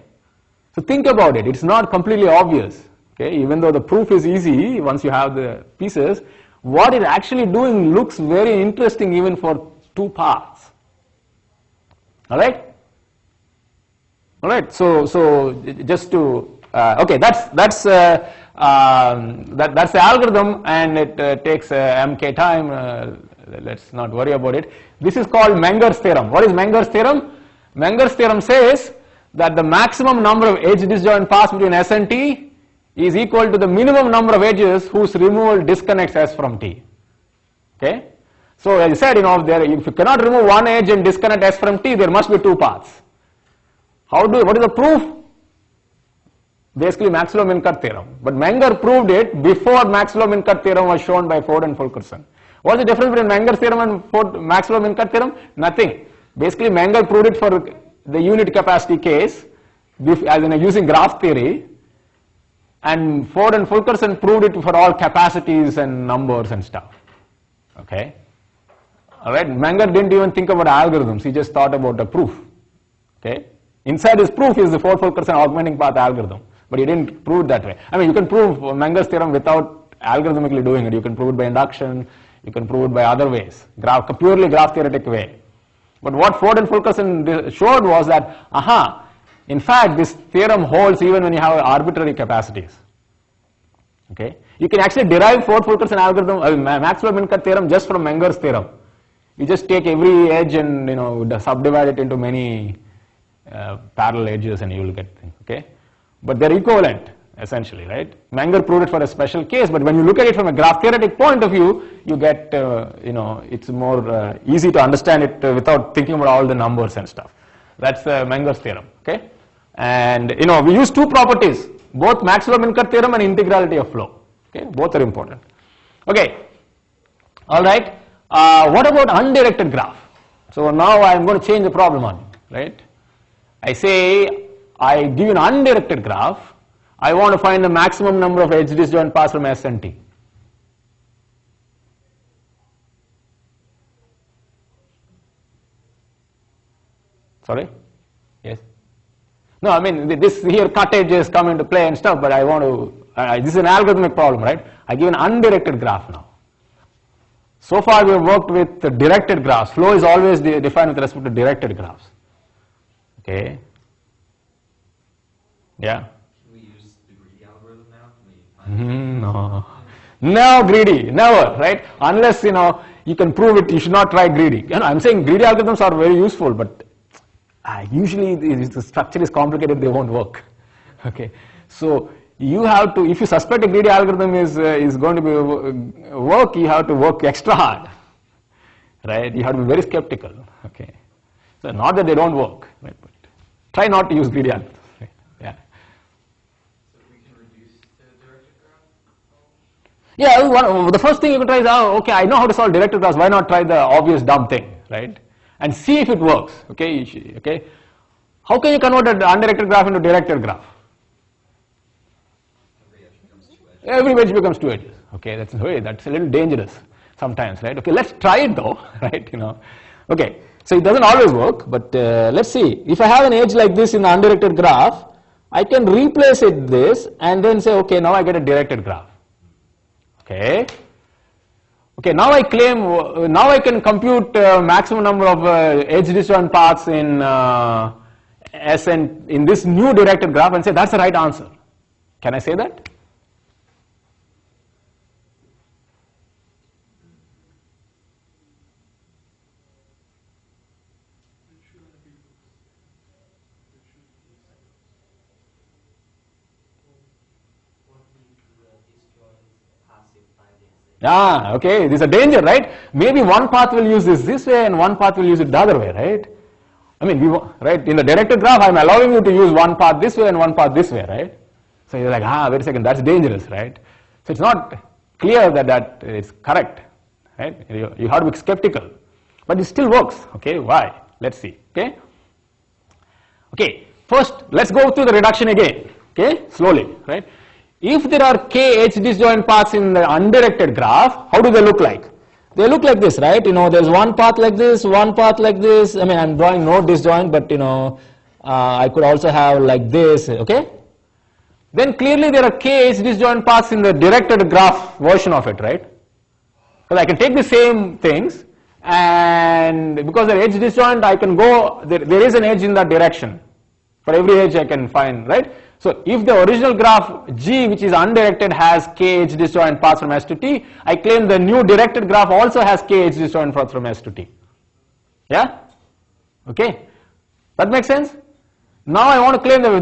so think about it. It's not completely obvious. Okay, even though the proof is easy once you have the pieces, what it's actually doing looks very interesting even for two paths. Alright? Alright, so just to, okay, that's the algorithm, and it takes mk time, let's not worry about it. This is called Menger's theorem. What is Menger's theorem? Menger's theorem says that the maximum number of edge disjoint paths between S and T is equal to the minimum number of edges whose removal disconnects S from T. Okay? So as I said, if you cannot remove one edge and disconnect S from T, there must be two paths. What is the proof? Basically Maxwell-Minkert theorem. But Menger proved it before Maxwell-Minkert theorem was shown by Ford and Fulkerson. What's the difference between Menger's theorem and Maxwell-Minkert theorem? Nothing. Basically Menger proved it for the unit capacity case, as in using graph theory, and Ford and Fulkerson proved it for all capacities and numbers and stuff. Okay? Alright, Menger didn't even think about algorithms, he just thought about a proof. Okay? Inside his proof is the Ford-Fulkerson augmenting path algorithm, but he didn't prove it that way. I mean, you can prove Menger's theorem without algorithmically doing it. You can prove it by induction, you can prove it by other ways, purely graph theoretic way. But what Ford and Fulkerson showed was that, in fact, this theorem holds even when you have arbitrary capacities. Okay? You can actually derive Ford-Fulkerson algorithm, Maxwell-Minkert theorem just from Menger's theorem. You just take every edge and subdivide it into many parallel edges, and you will get things. Okay? But they're equivalent essentially, right? Menger proved it for a special case, but when you look at it from a graph theoretic point of view, you get it's more easy to understand it without thinking about all the numbers and stuff. That's Menger's theorem. Okay? And we use two properties, both Maxwell-Minkert theorem and integrality of flow. Okay? Both are important. Okay. All right. What about undirected graph? So now I am going to change the problem on you, right? I say I give you an undirected graph. I want to find the maximum number of edge disjoint paths from S and T. Sorry? Yes? No, I mean, this here cut edges come into play and stuff, but I want to, this is an algorithmic problem, right? I give an undirected graph now. So far we have worked with the directed graphs. Flow is always defined with respect to directed graphs. Okay. Yeah. Can we use the greedy algorithm now? Can we find No. No greedy, never, right? Unless, you can prove it, you should not try greedy. I'm saying greedy algorithms are very useful, but usually if the structure is complicated, they won't work. Okay. So you have to, if you suspect a greedy algorithm is going to be work, you have to work extra hard, right? You have to be very skeptical. Okay. So not that they don't work, right? But try not to use greedy algorithms. Right? Yeah. So we can reduce the directed graph? Yeah, the first thing you can try is, okay, I know how to solve directed graphs, why not try the obvious dumb thing, right? And see if it works, okay? Okay. How can you convert an undirected graph into directed graph? every edge becomes 2 edges? Every edge becomes 2 edges, okay? That's a little dangerous sometimes, right? Okay, let's try it though, right? Okay, so it doesn't always work, but let's see. If I have an edge like this in the undirected graph, I can replace it this and then say, okay, now I get a directed graph. Okay. Okay, now I claim, now I can compute maximum number of edge disjoint paths in Sn in this new directed graph and say that's the right answer. Can I say that? Okay, this is a danger, right? Maybe one path will use this way and one path will use it the other way, right? I mean, right, in the directed graph, I'm allowing you to use one path this way and one path this way, right? So you're like, wait a second, that's dangerous, right? So it's not clear that that is correct, right? You have to be skeptical, but it still works, okay? Why? Let's see, okay? Okay, first, let's go through the reduction again, okay? Slowly, right? If there are k edge disjoint paths in the undirected graph, how do they look like? They look like this, right? There's one path like this, one path like this. I mean, I'm drawing no disjoint, but I could also have like this, okay? Then clearly there are k edge disjoint paths in the directed graph version of it, right? Because I can take the same things, and because they're edge disjoint, I can go, there is an edge in that direction. For every edge I can find, right? So if the original graph G, which is undirected, has k edge disjoint paths from S to T, I claim the new directed graph also has k edge disjoint paths from S to T. Yeah? Okay? That makes sense? Now I want to claim that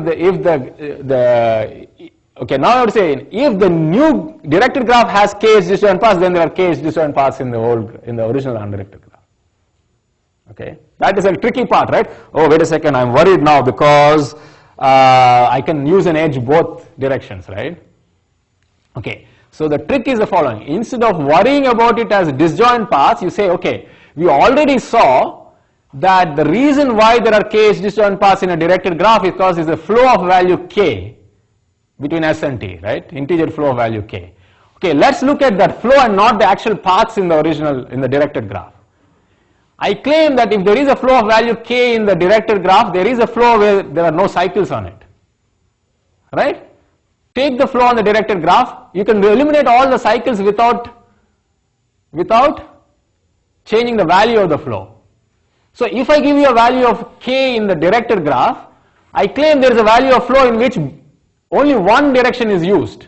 okay, now I would say if the new directed graph has k edge disjoint paths, then there are k edge disjoint paths in the original undirected graph. Okay? That is a tricky part, right? Oh, wait a second, I'm worried now because I can use an edge both directions, right? Okay, so the trick is the following. Instead of worrying about it as disjoint paths, you say, okay, we already saw that the reason why there are k edge disjoint paths in a directed graph is because it's a flow of value k between S and T, right? Integer flow of value k. Okay, let's look at that flow and not the actual paths in the directed graph. I claim that if there is a flow of value k in the directed graph, there is a flow where there are no cycles on it, right? Take the flow on the directed graph, you can eliminate all the cycles without changing the value of the flow. So if I give you a value of k in the directed graph, I claim there is a value of flow in which only one direction is used.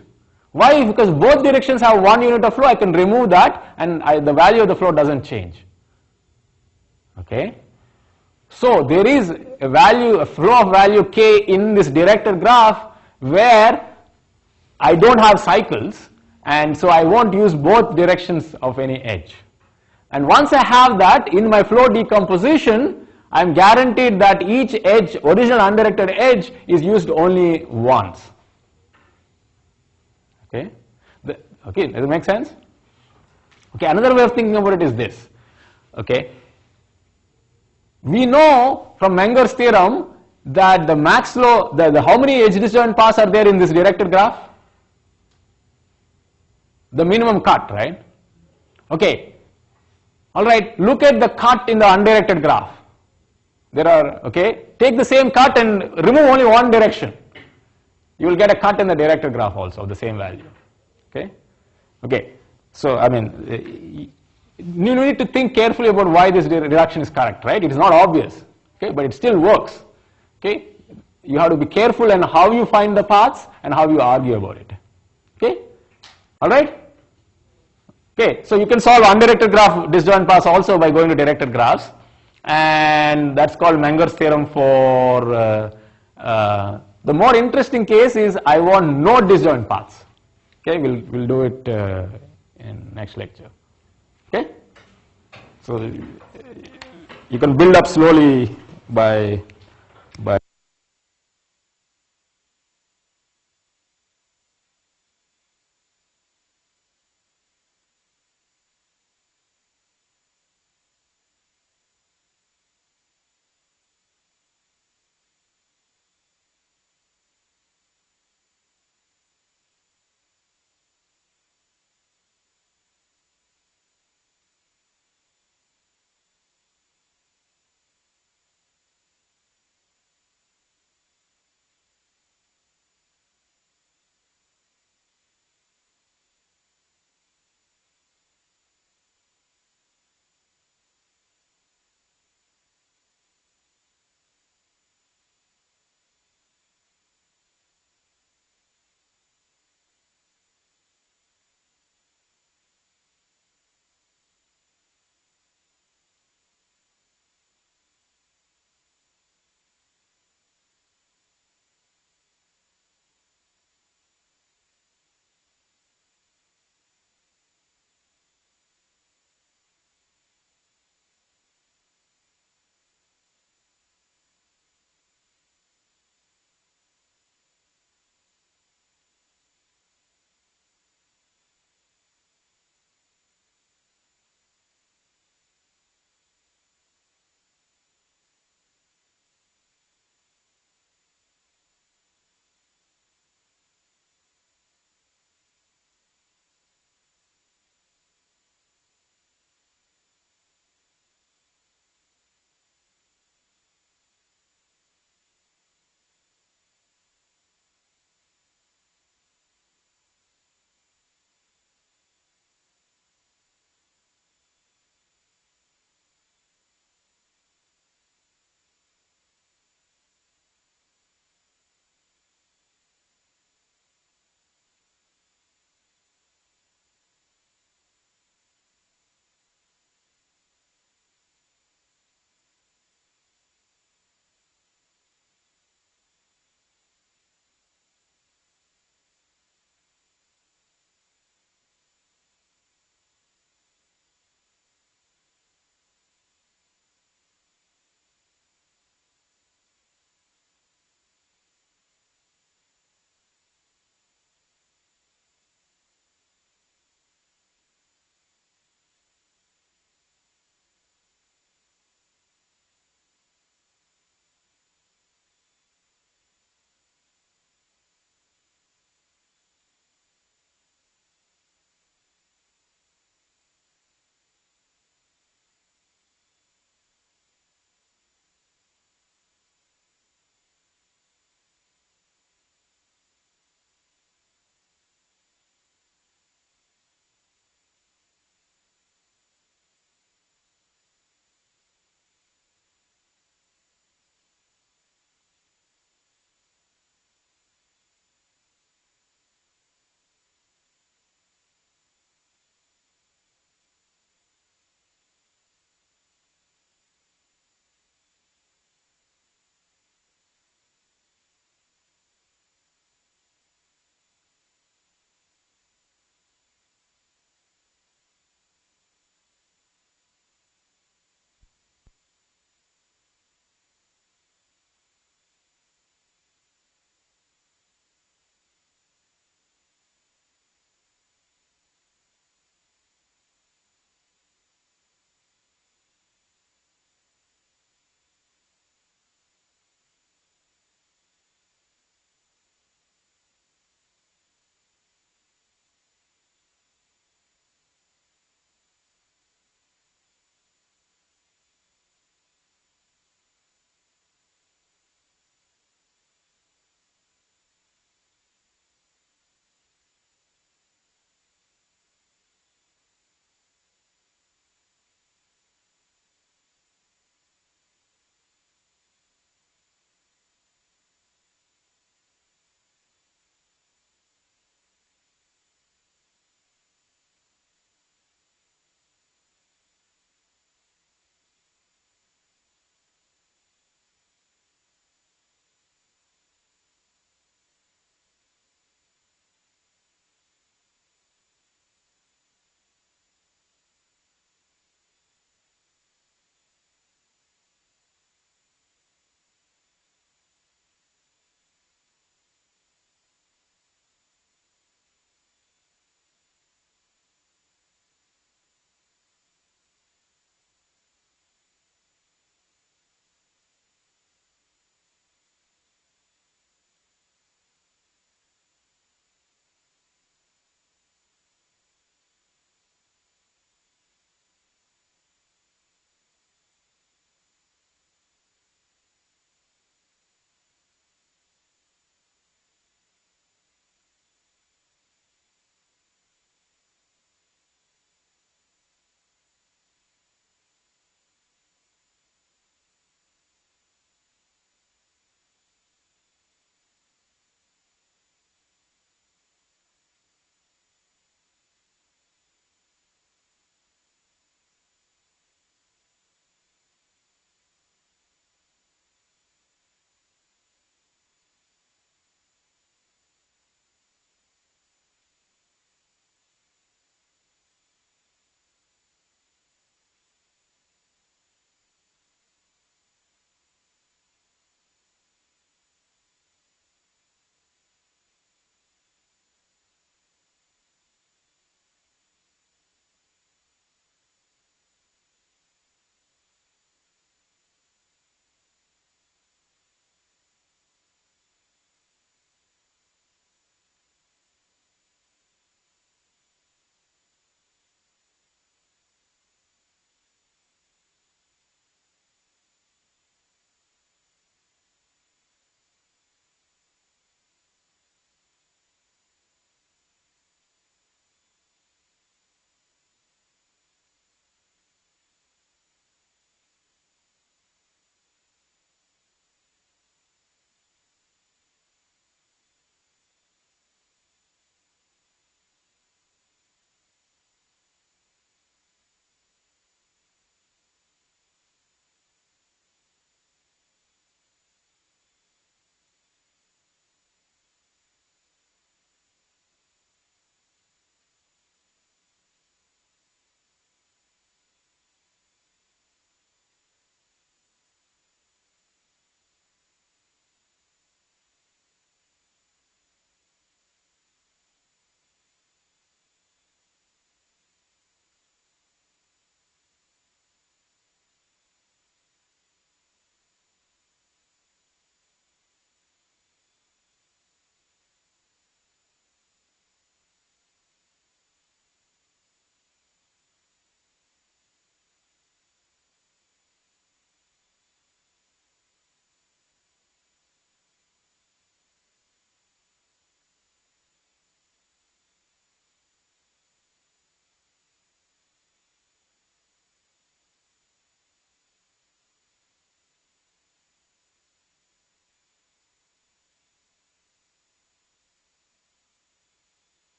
Why? Because both directions have one unit of flow, I can remove that and the value of the flow doesn't change. Okay, so there is a flow of value k in this directed graph where I don't have cycles, and so I won't use both directions of any edge. And once I have that in my flow decomposition, I'm guaranteed that each edge, original undirected edge, is used only once. Okay, okay, does it make sense? Okay, another way of thinking about it is this. Okay. We know from Menger's theorem that the max flow, how many edge disjoint paths are there in this directed graph? The minimum cut, right? Okay. Alright, look at the cut in the undirected graph. There are, okay, take the same cut and remove only one direction. You will get a cut in the directed graph also of the same value. Okay? Okay. So, I mean, you need to think carefully about why this reduction is correct, right? It is not obvious, okay, but it still works, okay? You have to be careful in how you find the paths and how you argue about it, okay? All right? Okay, so you can solve undirected graph disjoint paths also by going to directed graphs, and that's called Menger's theorem for the more interesting case is I want no disjoint paths. Okay, we'll do it in next lecture. Okay, so you can build up slowly by